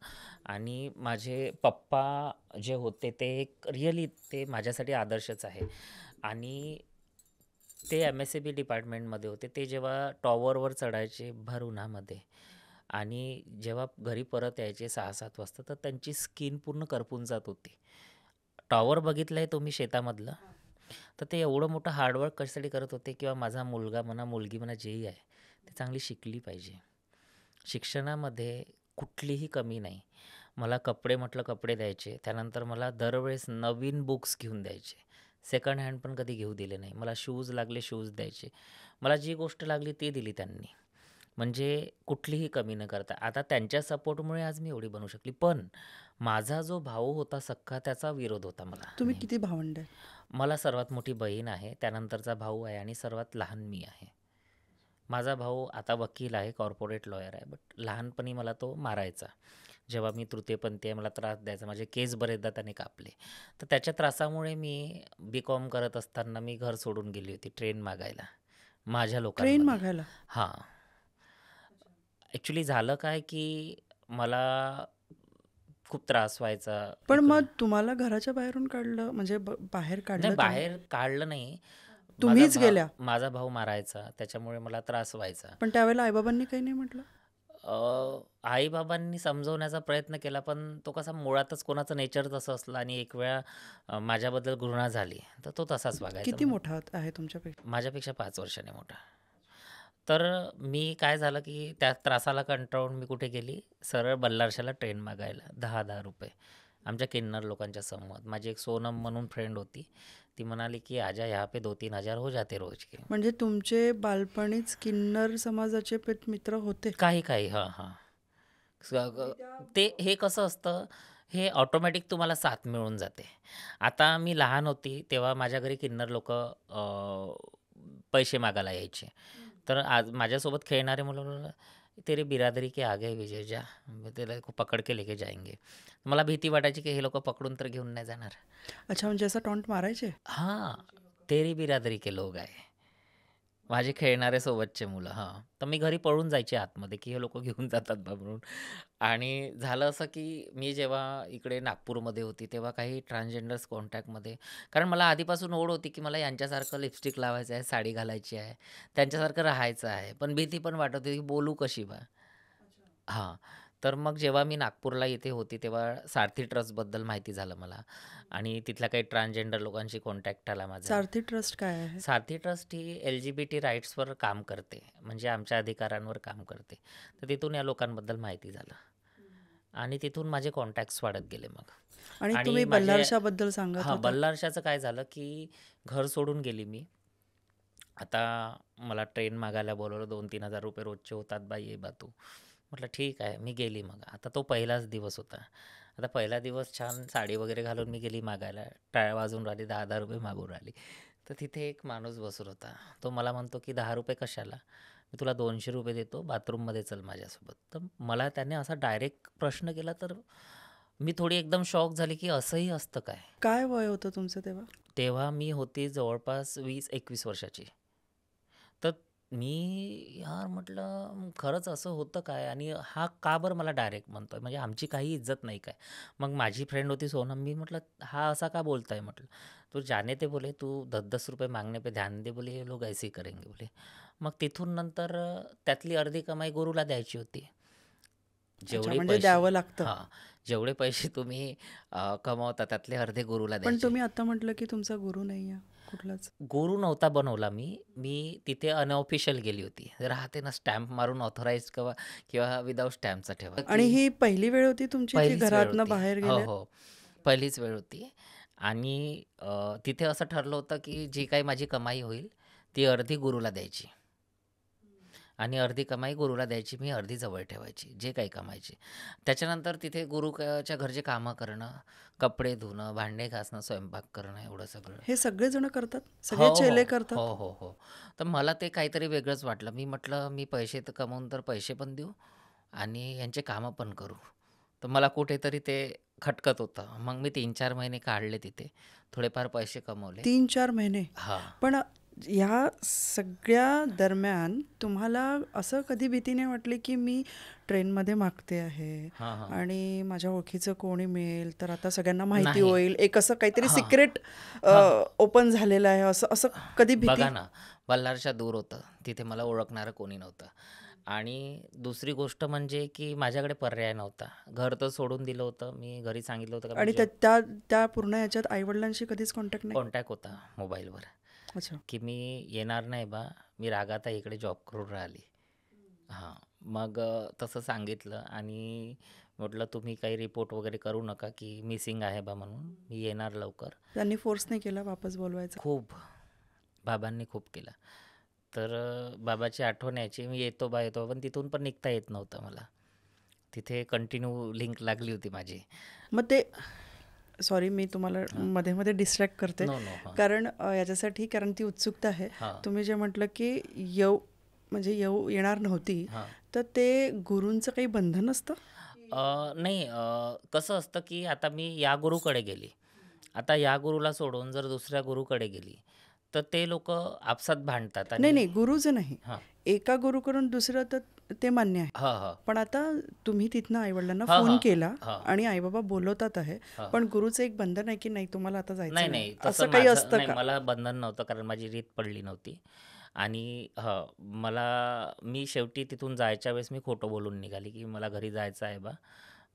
आणि माझे पप्पा जे होते ते एक रिअली ते माझ्यासाठी आदर्शच आहे आणि ते एम-एस-सी-बी डिपार्टमेंटमध्ये होते. ते जेव्हा टॉवरवर चढायचे भर उन्हामध्ये आणि जेव्हा घरी परत यायचे 6-7 वाजता, तर त्यांची स्किन पूर्ण करपून जात होती. टॉवर बघितलंय तुम्ही शेतामधलं? तर ते एवढं मोठं हार्डवर्क कशासाठी करत होते किंवा माझा मुलगा म्हणा, मुलगी म्हणा जेही आहे, ती चांगली शिकली पाहिजे. शिक्षणामध्ये कुठलीही कमी नाही. मला कपडे म्हटलं कपडे द्यायचे. त्यानंतर मला दरवेळेस नवीन बुक्स घेऊन द्यायचे. सेकंड हँड पण कधी घेऊ दिले नाही. मला शूज लागले शूज द्यायचे. मला जी गोष्ट लागली ती दिली त्यांनी. म्हणजे कुठलीही कमी न करता. आता त्यांच्या सपोर्टमुळे आज मी एवढी बनू शकली. पण माझा जो भाऊ होता सख्खा त्याचा विरोध होता मला तुम्ही नेहमी. किती भावंड आहे? मला सर्वात मोठी बहीण आहे, त्यानंतरचा भाऊ आहे आणि सर्वात लहान मी आहे. माझा भाऊ आता वकील आहे, कॉर्पोरेट लॉयर आहे. बट लहानपणी मला तो मारायचा. जेव्हा मी तृतीयपंथी आहे, मला त्रास द्यायचा. माझे केस बरेचदा त्याने कापले. तर त्याच्या त्रासामुळे मी बी-कॉम करत असताना मी घर सोडून गेली होती ट्रेन मागायला, माझ्या ट्रेन लोकांमध्ये. मागायला? हां. ॲक्चुअली झालं काय, की मला खूप त्रास व्हायचा पण इकडं. मग तुम्हाला घराच्या बाहेरून काढलं, म्हणजे बाहेर नाही काढलं त्यांनी? बाहेर काढलं नाही. तुम्हीच गेल्या? माझा भाऊ मारायचा, त्याच्यामुळे मला त्रास व्हायचा. पण त्यावेळेला आईबाबांनी काही नाही म्हटलं? आई-बाबांनी समजवण्याचा प्रयत्न केला, पण तो कसा मुळातच कोणाचं नेचर तसं असलं आणि एक वेळा माझ्याबद्दल घृणा झाली, तर तो तसाच वागायचा. किती मोठा आहे तुमच्यापेक्षा? माझ्यापेक्षा 5 वर्षांनी मोठा. तर मी काय झालं, की त्या त्रासाला कंटाळून मी कुठे गेली, सरळ बल्लारशाला ट्रेन मागायला ₹10,000 आमच्या किन्नर लोकांच्या समूहात. माझी एक सोनम म्हणून फ्रेंड होती. ती म्हणाली, की "आजा यहाँ पे 2-3 हज़ार हो जाते रोज के." म्हणजे तुमचे बालपणीच किन्नर समाजाचे मित्र होते? काही. हां, हां. स ग ते हे कसं असतं, हे ऑटोमॅटिक तुम्हाला साथ मिळून जाते. आता मी लहान होती, तेव्हा माझ्या घरी किन्नर लोकं पैसे मागायला यायचे. तर आज माझ्यासोबत खेळणारे मुलं म्हणाले, "तेरी बिरादरी के आ गए विजय जा, तेला पकड के लेके जाएंगे." मला भीती वाटायची, की हे लोकं पकडून तर घेऊन नाही जाणार. अच्छा, म्हणजे असं टॉन्ट मारायचे? हां, तेरी बिरादरी के लोग आहे. माझे खेळणारे सोबतचे मुलं. हां. तर मी घरी पळून जायचे आतमध्ये, की हे लोकं घेऊन जातात बा म्हणून. आणि झालं असं, की मी जेव्हा इकडे नागपूरमध्ये होती, तेव्हा काही ट्रान्सजेंडर्स कॉन्टॅक्टमध्ये, कारण मला आधीपासून ओढ होती, की मला यांच्यासारखं लिपस्टिक लावायचं आहे, साडी घालायची आहे, त्यांच्यासारखं राहायचं आहे. पण भीती पण वाटत होती, की बोलू कशी बा? हां. तर मग जेव्हा मी नागपूरला इथे होती, तेव्हा सारथी ट्रस्टबद्दल माहिती झालं मला आणि तिथल्या काही ट्रान्सजेंडर लोकांशी कॉन्टॅक्ट आला माझा. सारथी ट्रस्ट काय आहे? सारथी ट्रस्ट ही LGBT राईट्सवर काम करते, म्हणजे आमच्या अधिकारांवर काम करते. तर तिथून या लोकांबद्दल माहिती झालं आणि तिथून माझे कॉन्टॅक्ट्स वाढत गेले मग. आणि आणि तुम्ही माझे बल्लारशाबद्दल सांगत हां, होता. बल्लारशाचं काय झालं, की घर सोडून गेली मी. आता मला ट्रेन मागायला बोलवलं, 2-3 हजार रुपये रोजचे होतात बाई, ये बा तू. म्हटलं ठीक आहे, मी गेली मग. आता तो पहिलाच दिवस होता. आता पहिला दिवस छान साडी वगैरे घालून मी गेली मागायला. टाळ्या वाजवून राहिली, 10-10 रुपये मागून राहिली. तर तिथे एक माणूस बसून होता. तो मला म्हणतो, की 10 रुपये कशाला? मी तुला 200 रुपये देतो, बाथरूममध्ये चल माझ्यासोबत. तर मला त्याने असा डायरेक्ट प्रश्न केला, तर मी थोडी एकदम शॉक झाली, की असंही असतं काय? काय वय होतं तुमचं तेव्हा? तेव्हा मी होती जवळपास 20-21 वर्षाची. तर मी यार म्हटलं खरंच असं होतं काय आणि हा का बरं मला डायरेक्ट म्हणतोय, म्हणजे आमची काही इज्जत नाही काय? मग माझी फ्रेंड होती सोनम, मी म्हटलं हा असा का बोलताय म्हटलं. तो जाने ते बोले तू 10-10 रुपये मांगने पे ध्यान दे, बोले ये लोग ऐसे ही करेंगे बोले. मग तिथून नंतर त्यातली अर्धी कमाई गुरुला द्यायची होती. अच्छा, जेवढे म्हणजे पैसे द्यावं लागतं. हां, जेवढे पैसे तुम्ही कमवता त्यातले अर्धे गुरुला पण द्यायचे. तुम्ही आता म्हटलं की तुमचा गुरु नाही आहे कुठलाच. गुरु नव्हता बनवला मी. मी तिथे अनऑफिशियल गेली होती. राहते ना स्टॅम्प मारून ऑथराइज किंवा किंवा विदाऊट स्टॅम्पचा ठेवा, आणि की ही पहिली वेळ होती तुमची की पहिलीच वेळ घरातनं होती. बाहेर हो, गेल्यात? हो. पहिलीच वेळ होती आणि तिथे असं ठरलं होतं, की जी काही माझी कमाई होईल, ती अर्धी गुरुला द्यायची आणि अर्धी कमाई गुरुला द्यायची. मी अर्धी जवळ ठेवायची, जे काही कमायची. त्याच्यानंतर तिथे च्या घरचे कामं करणं, कपडे धुणं, भांडे घासणं, स्वयंपाक करणं, एवढं सगळं. हे सगळेजण करतात? हो, सगळे चेले हो. करतात? हो, हो, हो. तर मला ते काहीतरी वेगळंच वाटलं. मी म्हटलं, मी पैसे तर कमवून तर पैसे पण देऊ आणि यांचे कामं पण करू. तर मला कुठेतरी ते खटकत होतं. मग मी 3-4 महिने काढले तिथे. थोडेफार पैसे कमवले. 3-4 महिने? हां. पण ह्या सगळ्या दरम्यान तुम्हाला असं कधी भीती नाही वाटली की मी ट्रेनमध्ये मागते आहे हां, हां. आणि माझ्या ओळखीचं कोणी मिळेल तर आता सगळ्यांना माहिती नाही. होईल, एक असं काहीतरी हां. सिक्रेट हां. ओपन झालेलं आहे, असं असं कधी भीती? बघा ना, बल्लारच्या दूर होतं. तिथे मला ओळखणारं कोणी नव्हतं आणि दुसरी गोष्ट म्हणजे की माझ्याकडे पर्याय नव्हता. घर तर सोडून दिलं होतं. मी घरी सांगितलं होतं, का मी आणि त्या त्या त्या पूर्ण याच्यात आईवडिलांशी कधीच कॉन्टॅक्ट नाही? कॉन्टॅक्ट होता मोबाईलवर, अच्छा. की मी येणार नाही बा, मी रागात आहे, इकडे जॉब करून राहिली. हां, मग तसं सांगितलं आणि म्हटलं तुम्ही काही रिपोर्ट वगैरे करू नका, की मिसिंग आहे बा म्हणून, मी येणार लवकर. त्यांनी फोर्स नाही केला वापस बोलवायचा? खूप बाबांनी खूप केलं. तर बाबाची आठवण यायची, मी येतो बा येतो, पण तिथून पण निघता येत नव्हतं मला. तिथे कंटिन्यू लिंक लागली होती माझी. मग ते, सॉरी मी तुम्हाला मध्ये मध्ये डिस्ट्रॅक्ट करते, नो, नो. हां, कारण याच्यासाठी, कारण ती उत्सुकता आहे. हां, तुम्ही जे म्हटलं की म्हणजे येणार नव्हती, हां. तर ते गुरूंचं काही बंधन असतं? नाही, कसं असतं, की आता मी या गुरुकडे गेली. आता या गुरुला सोडून जर दुसऱ्या गुरुकडे गेली, तर ते लोकं आपसात भांडतात नाही आणि नाही, गुरुचं नाही, हां, एका गुरुकडून दुसरं तर ते मान्य आहे. हां, हां. पण आता तुम्ही तिथनं आईवडिलांना हां, फोन हां, केला हां, आणि आईबाबा बोलवतात आहे, हां. पण गुरुचं एक बंधन आहे की नाही तुम्हाला आता नाही, जायचं नाही. नाही, तसं असं काही माझं असतं नाही, का? मला बंधन नव्हतं, कारण माझी रीत पडली नव्हती आणि मी शेवटी तिथून जायच्या वेळेस मी खोटं बोलून निघाली, की मला घरी जायचं आहे बा,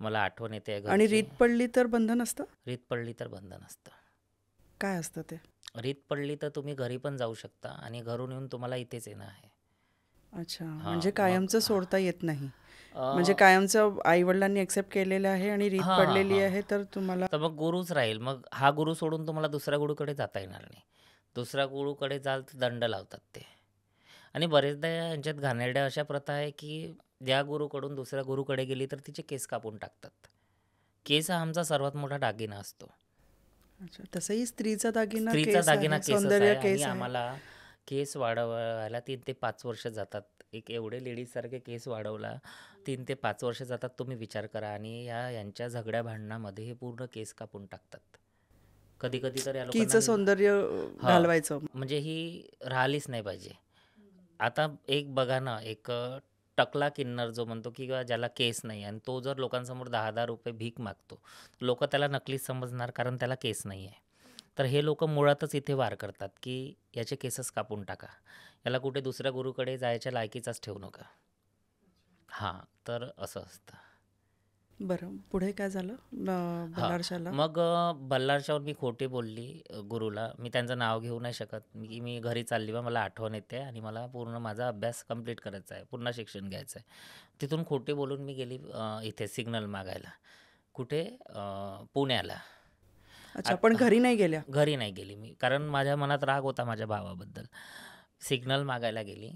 मला आठवण येते आणि घरची. रीत पडली तर बंधन असतं? रीत पडली तर बंधन असतं. काय असतं ते? रीत पडली तर तुम्ही घरी पण जाऊ शकता आणि घरून येऊन तुम्हाला इथेच येणं आहे. अच्छा, हां, म्हणजे मग कायमचं सोडता येत नाही. म्हणजे अ, कायमचं आईवडिलांनी एक्सेप्ट केलेलं आहे आणि रीत हां, हां, पडलेली हां. आहे, तर तुम्हाला. तर मग गुरुच राहील. मग हा गुरु सोडून तुम्हाला दुसऱ्या गुरुकडे जाता येणार नाही. दुसऱ्या गुरुकडे जाल तर दंड लावतात ते. आणि बरेचदा यांच्यात घाणेरड्या अशा प्रथा आहे, की ज्या गुरुकडून दुसऱ्या गुरुकडे गेली तर तिचे केस कापून टाकतात. केस हा आमचा सर्वात मोठा दागिना असतो. अच्छा, तसंही स्त्रीचा दागिना स्त्रीचा केस दागिना आहे, केसच सौंदर्य आहे आणि केस आहे. आम्हाला केस वाढवायला 3 ते 5 वर्ष जातात. एक एवढे लेडीजसारखे केस वाढवला 3 ते 5 वर्ष जातात. तुम्ही विचार करा आणि यांच्या झगड्या भांडणामध्ये हे पूर्ण केस कापून टाकतात. कधी-कधी तर या लोकांना कीचं सौंदर्य हां, घालवायचं. म्हणजे ही राहिलीच नाही पाहिजे. आता एक बघा ना, एक टकला किन्नर जो म्हणतो किंवा ज्याला केस नाही आणि तो जर लोकांसमोर ₹10,000 भीक मागतो, लोकं त्याला नकलीच समजणार कारण त्याला केस नाही आहे. तर हे लोकं मुळातच इथे वार करतात, की याचे केसच कापून टाका. याला कुठे दुसऱ्या गुरुकडे जायच्या लायकीचाच ठेवू नका. हां, तर असं असतं. बरं. पुढे काय झालं? हां. बल्लारशाला? मग बल्लारशावर मी खोटी बोलली गुरुला. मी त्यांचं नाव घेऊ नाही शकत. मी घरी चालली बा मला आठवण येते आणि मला पूर्ण माझा अभ्यास कंप्लीट करायचा आहे. पुन्हा शिक्षण घ्यायचं आहे. तिथून खोटी बोलून मी गेली इथे सिग्नल मागायला. कुठे? पुण्याला. अच्छा, पण घरी नाही गेल्या? घरी नाही गेली मी. कारण माझ्या मनात राग होता माझ्या भावाबद्दल. सिग्नल मागायला गेली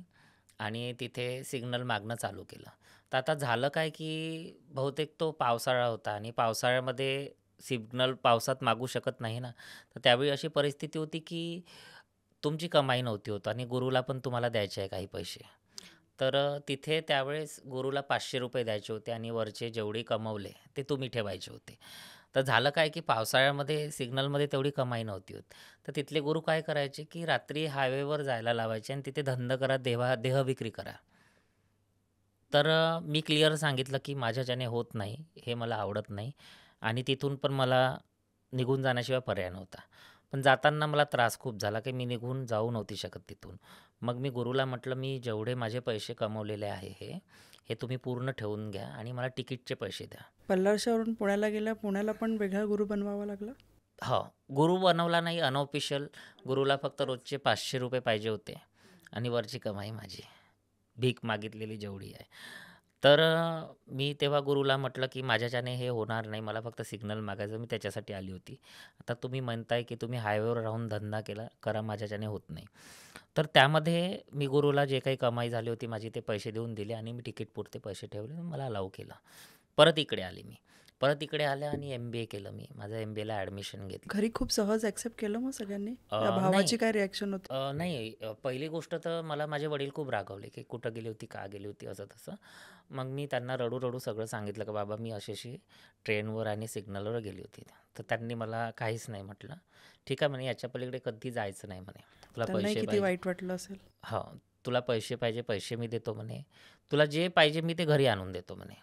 आणि तिथे सिग्नल मागणं चालू केलं. तर आता झालं काय, की बहुतेक तो पावसाळा होता आणि पावसाळ्यामध्ये सिग्नल पावसात मागू शकत नाही ना. तर त्यावेळी अशी परिस्थिती होती, की तुमची कमाई नव्हती होत आणि गुरुला पण तुम्हाला द्यायचे आहे काही पैसे. तर तिथे त्यावेळेस गुरुला ₹500 द्यायचे होते आणि वरचे जेवढे कमवले ते तुम्ही ठेवायचे होते. तर झालं काय, की पावसाळ्यामध्ये सिग्नलमध्ये तेवढी कमाई नव्हती होत. तर तिथले गुरु काय करायचे, की रात्री हायवेवर जायला लावायचे आणि तिथे धंदा करा, देहविक्री करा. तर मी क्लिअर सांगितलं, की माझ्याच्याने होत नाही, हे मला आवडत नाही आणि तिथून पण मला निघून जाण्याशिवाय पर्याय नव्हता. पण जाताना मला त्रास खूप झाला, की मी निघून जाऊ नव्हती शकत तिथून. मग मी गुरुला म्हटलं, "मी जेवढे माझे पैसे कमवलेले आहे हे तुम्ही पूर्ण ठेवून घ्या आणि मला तिकीटचे पैसे द्या." बल्लारशावरून पुण्याला गेल्या, पुण्याला पण वेगळा गुरु बनवावा लागला? हो, गुरु बनवला नाही, अनऑफिशियल. गुरुला फक्त रोजचे ₹500 पाहिजे होते आणि वरची कमाई माझी. भीक मागितलेली जेवढी आहे. तर मी तेव्हा गुरुला म्हटलं, की माझ्याच्याने हे होणार नाही. मला फक्त सिग्नल मागायचं. मी त्याच्यासाठी आली होती. आता तुम्ही म्हणताय, की तुम्ही हायवेवर राहून धंदा करा. माझ्याच्याने होत नाही. तर त्यामध्ये मी गुरुला जे काही कमाई झाली होती माझी ते पैसे देऊन दिले आणि मी तिकीटपुरते पैसे ठेवले. मला अलाऊ केलं. परत इकडे आले मी. परत इकडे आले आणि MBA केलं मी. माझं MBAला ॲडमिशन घेतलं. घरी खूप सहज ॲक्सेप्ट केलं मग सगळ्यांनी? या नाही. भावाची काय रिॲक्शन होती? नाही. पहिली गोष्ट तर मला माझे वडील खूप रागावले, की "कुठं गेली होती? का गेली होती?" असं तसं. मग मी त्यांना रडू-रडू सगळं सांगितलं, की "बाबा मी अशी-अशी ट्रेनवर आणि सिग्नलवर गेली होती." तर त्यांनी मला काहीच नाही म्हटलं. "ठीक आहे," म्हणे, "याच्या पलीकडे कधी जायचं नाही," म्हणे. "तुला त्यांनाही पैसे किती पाहिजे." वाईट वाटलं असेल? हो. "तुला पैसे पाहिजे, पैसे मी देतो," म्हणे. "तुला जे पाहिजे मी ते घरी आणून देतो," म्हणे.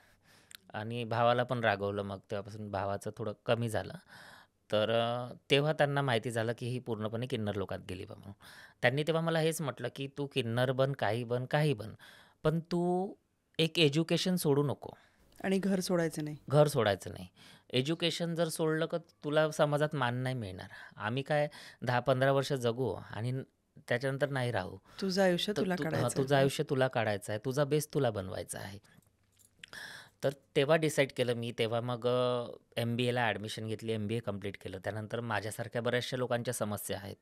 आणि भावाला पण रागवलं. मग तेव्हापासून भावाचं थोडं कमी झालं. तर तेव्हा त्यांना माहिती झालं, की ही पूर्णपणे किन्नर लोकात गेली बा म्हणून. त्यांनी तेव्हा मला हेच म्हटलं, की "तू किन्नर बन, काही बन, काही बन. पण तू एक एज्युकेशन सोडू नको. आणि घर सोडायचं नाही. घर सोडायचं नाही. एज्युकेशन जर सोडलं तर तुला समाजात मान नाही मिळणार. आम्ही काय 10-15 वर्ष जगू आणि त्याच्यानंतर नाही राहू. तुझं आयुष्य तर तुला काढायचं तुझं आहे. आयुष्य तुला काढायचं आहे. तुझा बेस तुला बनवायचा आहे." तर तेव्हा डिसाईड केलं मी. तेव्हा मग MBAला ॲडमिशन घेतली. MBA कंप्लीट केलं. त्यानंतर माझ्यासारख्या बऱ्याचशा लोकांच्या समस्या आहेत.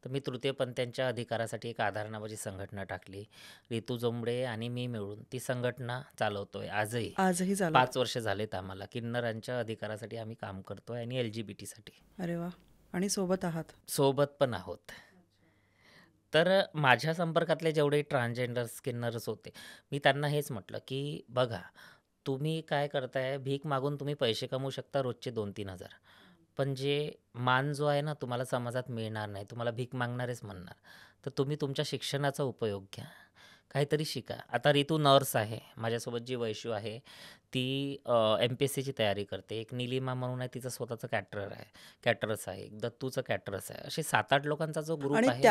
तर मी तृतीयपंथीयांच्या अधिकारासाठी एक आधार नावाची संघटना टाकली. रितू जोंबडे आणि मी मिळून ती संघटना चालवतोय आजही. आजही चालू 5 वर्ष झालेत आम्हाला. किन्नरांच्या अधिकारासाठी आम्ही काम करतोय आणि LGBTसाठी. अरे वाह! आणि सोबत आहात. सोबत पण आहोत. तर माझ्या संपर्कातले जेवढे ट्रान्सजेंडर्स, किन्नरच होते, मी त्यांना हेच म्हटलं, की "बघा, तुम्ही काय करताय, भीक मागून तुम्ही पैसे कमवू शकता रोजचे 2,000-3,000. पण जे मान जो आहे ना, तुम्हाला समाजात मिळणार नाही. तुम्हाला भीक मागणारेच म्हणणार. तर तुम्ही तुमच्या शिक्षणाचा उपयोग घ्या. काहीतरी शिका." आता रितू नर्स आहे. माझ्यासोबत जी वैशू आहे, ती MPSCची तयारी करते. एक निलिमा म्हणून आहे, तिचं स्वतःचं कॅटरर्स आहे. एक दत्तूचं कॅटरर्स आहे. असे 7-8 लोकांचा जो ग्रुप आणि आहे.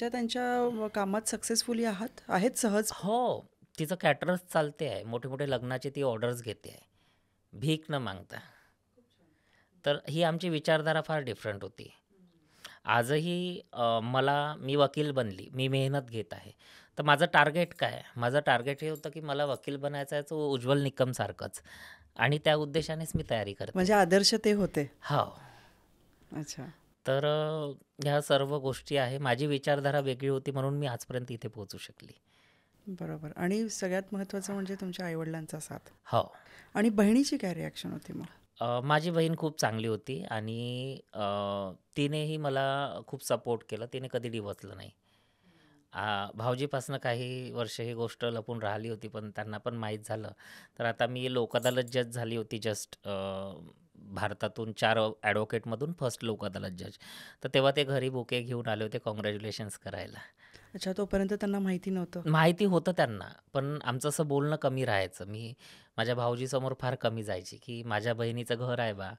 त्यांच्या कामात सक्सेसफुली आहेत सहज? हो, तिचं कॅटरर्स चालते आहे. मोठे-मोठे लग्नाचे ती ऑर्डर्स घेते आहे. भीक न मागता. तर ही आमची विचारधारा फार डिफरंट होती. आजही मी वकील बनली. मी मेहनत घेत आहे. तर माझं टार्गेट काय आहे? माझं टार्गेट हे होतं, की मला वकील बनायचं आहे, तो उज्ज्वल निकमसारखंच आणि त्या उद्देशानेच मी तयारी करते. म्हणजे आदर्श ते होते. हो. अच्छा. तर ह्या सर्व गोष्टी आहे. माझी विचारधारा वेगळी होती म्हणून मी आजपर्यंत इथे पोहोचू शकली. बरोबर. आणि सगळ्यात महत्त्वाचं म्हणजे तुमच्या आई-वडिलांचा साथ. हो. आणि बहिणीची काय रिॲक्शन होती मग? माझी बहीण खूप चांगली होती आणि तिनेही मला खूप सपोर्ट केलं. तिने कधी डिवचलं नाही. भावजीपासनं काही वर्ष ही गोष्ट लपून राहिली होती, पण त्यांना पण माहीत झालं. तर आता मी लोक अदालत जज झाली होती जस्ट भारतातून 4 ॲडव्होकेटमधून फर्स्ट लोक अदालत जज. तर तेव्हा ते घरी बुके घेऊन आले होते कॉंग्रॅच्युलेशन्स करायला. अच्छा, तोपर्यंत त्यांना माहिती नव्हतं. माहिती होतं त्यांना, पण आमचं असं बोलणं कमी राहायचं. मी माझ्या भाऊजीसमोर फार कमी जायची, की माझ्या बहिणीचं घर आहे बा,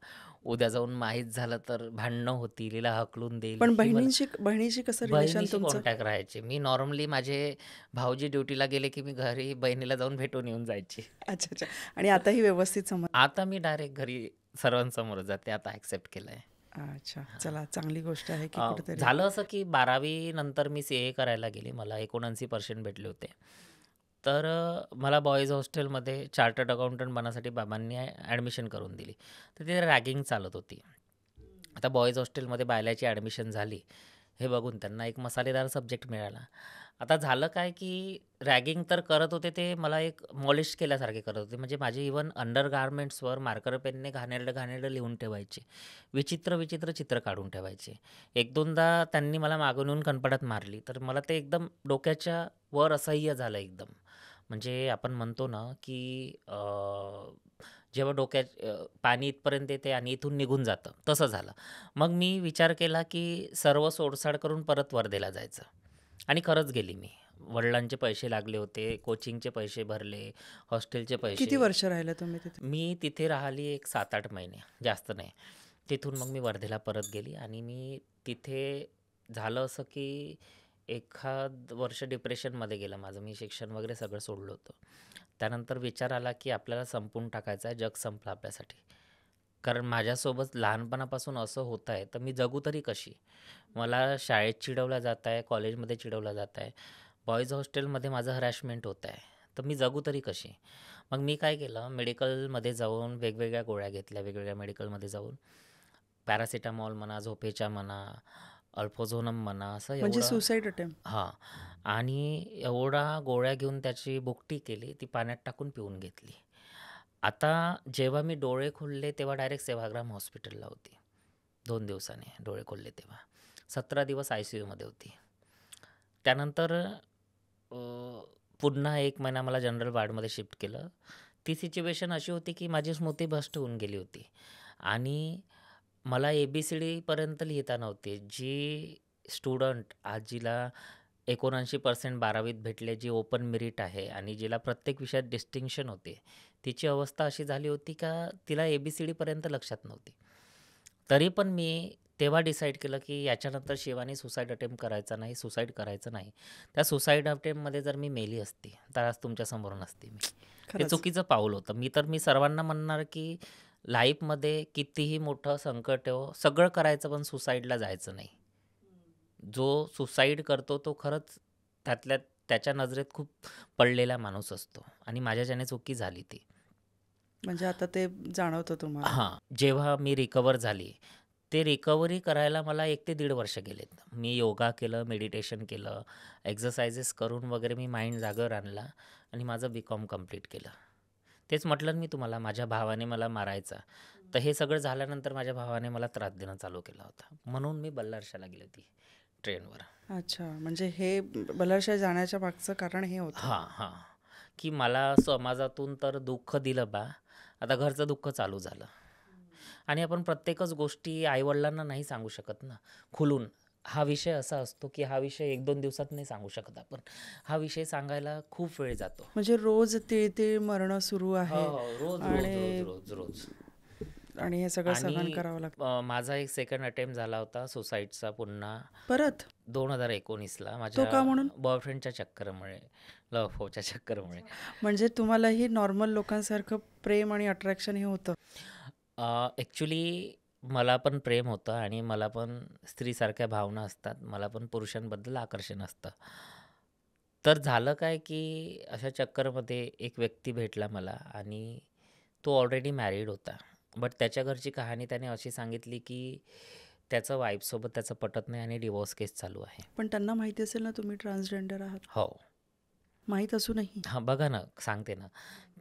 उद्या जाऊन माहीत झालं तर भांडणं होतील, हिला हाकलून देईल, पण ही मला बहिणीशी कसं रिलेशन बहिणीशी तुमचं? कॉन्टॅक्ट राहायचे. मी नॉर्मली माझे भाऊजी ड्युटीला गेले, की मी घरी बहिणीला जाऊन भेटून येऊन जायची. अच्छा, अच्छा. आणि आताही व्यवस्थित समज. आता मी डायरेक्ट घरी सर्वांसमोर जाते. आता ॲक्सेप्ट केलंय. अच्छा, चला चांगली गोष्ट आहे की कुठेतरी. झालं असं की 12वी नंतर मी CA करायला गेली. मला 79% भेटले होते. तर मला बॉईज हॉस्टेलमध्ये चार्टर्ड अकाउंटंट बनण्यासाठी बाबांनी ॲडमिशन करून दिली. तर तिथे रॅगिंग चालत होती. आता बॉईज हॉस्टेलमध्ये बायलाची ॲडमिशन झाली, हे बघून त्यांना एक मसालेदार सब्जेक्ट मिळाला. आता झालं काय की रॅगिंग तर करत होते ते मला एक मॉलिश केल्यासारखे करत होते. म्हणजे माझे इव्हन अंडर गारमेंट्सवर मार्कर पेनने घाणेरडं घाणेरडं लिहून ठेवायचे. विचित्र विचित्र चित्र काढून ठेवायचे. एक दोनदा त्यांनी मला मागून येऊन कनपडात मारली. तर मला ते एकदम डोक्याच्या वर असह्य झालं एकदम. म्हणजे आपण म्हणतो ना की जेव्हा डोक्यात पाणी इथपर्यंत येते आणि इथून निघून जातं, तसं झालं. मग मी विचार केला की सर्व सोडसाड करून परत वर्धेला जायचं. आणि खरंच गेली मी. वडिलांचे पैसे लागले होते, कोचिंगचे पैसे भरले, हॉस्टेलचे किती पैसे. वर्ष राहिला तुम्ही तिथे? मी तिथे राहिली एक 7-8 महिने, जास्त नाही. तिथून मग मी वर्धेला परत गेली आणि मी तिथे झालं असं की एखाद वर्ष डिप्रेशनमध्ये गेलं माझं. मी शिक्षण वगैरे सगळं सोडलं होतं. त्यानंतर विचार आला की आपल्याला संपवून टाकायचं आहे, जग संपलं आपल्यासाठी. कारण माझ्यासोबत लहानपणापासून असं होत आहे, तर मी जगू तरी कशी? मला शाळेत चिडवलं जात आहे, कॉलेजमध्ये चिडवलं जात आहे, बॉईज हॉस्टेलमध्ये माझं हरॅशमेंट होत आहे, तर मी जगू तरी कशी? मग मी काय केलं, मेडिकलमध्ये जाऊन वेगवेगळ्या गोळ्या घेतल्या. वेगवेगळ्या मेडिकलमध्ये जाऊन पॅरासिटामॉल म्हणा, झोपेच्या म्हणा, अल्फोझोनम म्हणा, असं म्हणजे एवढं. Suicide attempt? हां. आणि एवढा गोळ्या घेऊन त्याची भुकटी केली, ती पाण्यात टाकून पिऊन घेतली. आता जेव्हा मी डोळे खोलले तेव्हा डायरेक्ट सेवाग्राम हॉस्पिटलला होती. 2 दिवसांनी डोळे खोलले तेव्हा. 17 दिवस ICUमध्ये होती. त्यानंतर अ, पुन्हा 1 महिना मला जनरल वॉर्डमध्ये शिफ्ट केलं. ती सिच्युएशन अशी होती की माझी स्मृती भ्रष्ट होऊन गेली होती आणि मला ABCD पर्यंत लिहिता नव्हते. जी स्टुडंट आज जिला 79% 12वीत भेटले, जी ओपन मेरिट आहे आणि जिला प्रत्येक विषयात डिस्टिंक्शन होते, तिची अवस्था अशी झाली होती का तिला ABCD पर्यंत लक्षात नव्हती. तरी पण मी तेव्हा डिसाईड केलं की याच्यानंतर शिवानी सुसाईड अटेम्प्ट करायचा नाही, सुसाईड करायचं नाही. त्या सुसाईड अटेम्प्टमध्ये जर मी मेली असती, तर आज तुमच्यासमोर नसते मी. ते खरंच. चुकीचं पाऊल होतं. मी सर्वांना म्हणणार की लाईफमध्ये कितीही मोठं संकट येवो, सगळं करायचं पण सुसाईडला जायचं नाही. जो सुसाईड करतो तो खरंच त्याच्या नजरेत खूप पडलेला माणूस असतो आणि माझ्याच्याने चुकी झाली ती. म्हणजे आता ते जाणवतं तुम्हाला? हां, जेव्हा मी रिकव्हर झाली, ते रिकव्हरी करायला मला 1 ते 1.5 वर्ष गेलेत. मी योगा केलं, मेडिटेशन केलं, एक्सरसाइजेस करून वगैरे मी माइंड जागेवर आणला आणि माझं BCom कंप्लीट केलं. तेच म्हटलं ना मी तुम्हाला, माझ्या भावाने मला मारायचा. तर हे सगळं झाल्यानंतर माझ्या भावाने मला त्रास देणं चालू केला होता. म्हणून मी बल्लारशाला गेली होती ट्रेनवर. अच्छा, म्हणजे हे बलारशाह जाण्याच्या मागचं कारण हे होतं? हां, हां. की मला समाजातून तर दुःख दिलं बा, आता घरचं दुःख चालू झालं. आणि आपण प्रत्येकच गोष्टी आई-वडिलांना नाही सांगू शकत ना, खुलून. हा विषय असा असतो, की हा विषय 1-2 दिवसात नाही सांगू शकत आपण. हा विषय सांगायला खूप वेळ जातो. म्हणजे रोज तिळतिळ मरणं सुरू आहे हो, रोज, रोज, आणि रोज, रोज, रोज. आणि हे सगळं सहन आणि करावं लागतं. माझा एक सेकंड अटेम्प्ट झाला होता सुसाईडचा पुन्हा परत? 2019ला तो माझ्या का म्हणून? बॉयफ्रेंडच्या चक्करमुळे, लव्ह अफेअरच्या चक्करमुळे. म्हणजे तुम्हालाही नॉर्मल लोकांसारखं प्रेम आणि अट्रॅक्शन हे होतं? ॲक्च्युली मला पण प्रेम होतं आणि मला पण स्त्रीसारख्या भावना असतात. मला पण पुरुषांबद्दल आकर्षण असतं. तर झालं काय, की अशा चक्करमध्ये एक व्यक्ती भेटला मला आणि तो ऑलरेडी मॅरीड होता. बट त्याच्या घरची कहाणी त्याने अशी सांगितली, की त्याचं वाईफसोबत त्याचं पटत नाही आणि डिव्होर्स केस चालू आहे. पण त्यांना माहिती असेल ना तुम्ही ट्रान्सजेंडर आहात? हो. माहीत असूनही? हां, बघा ना, सांगते ना,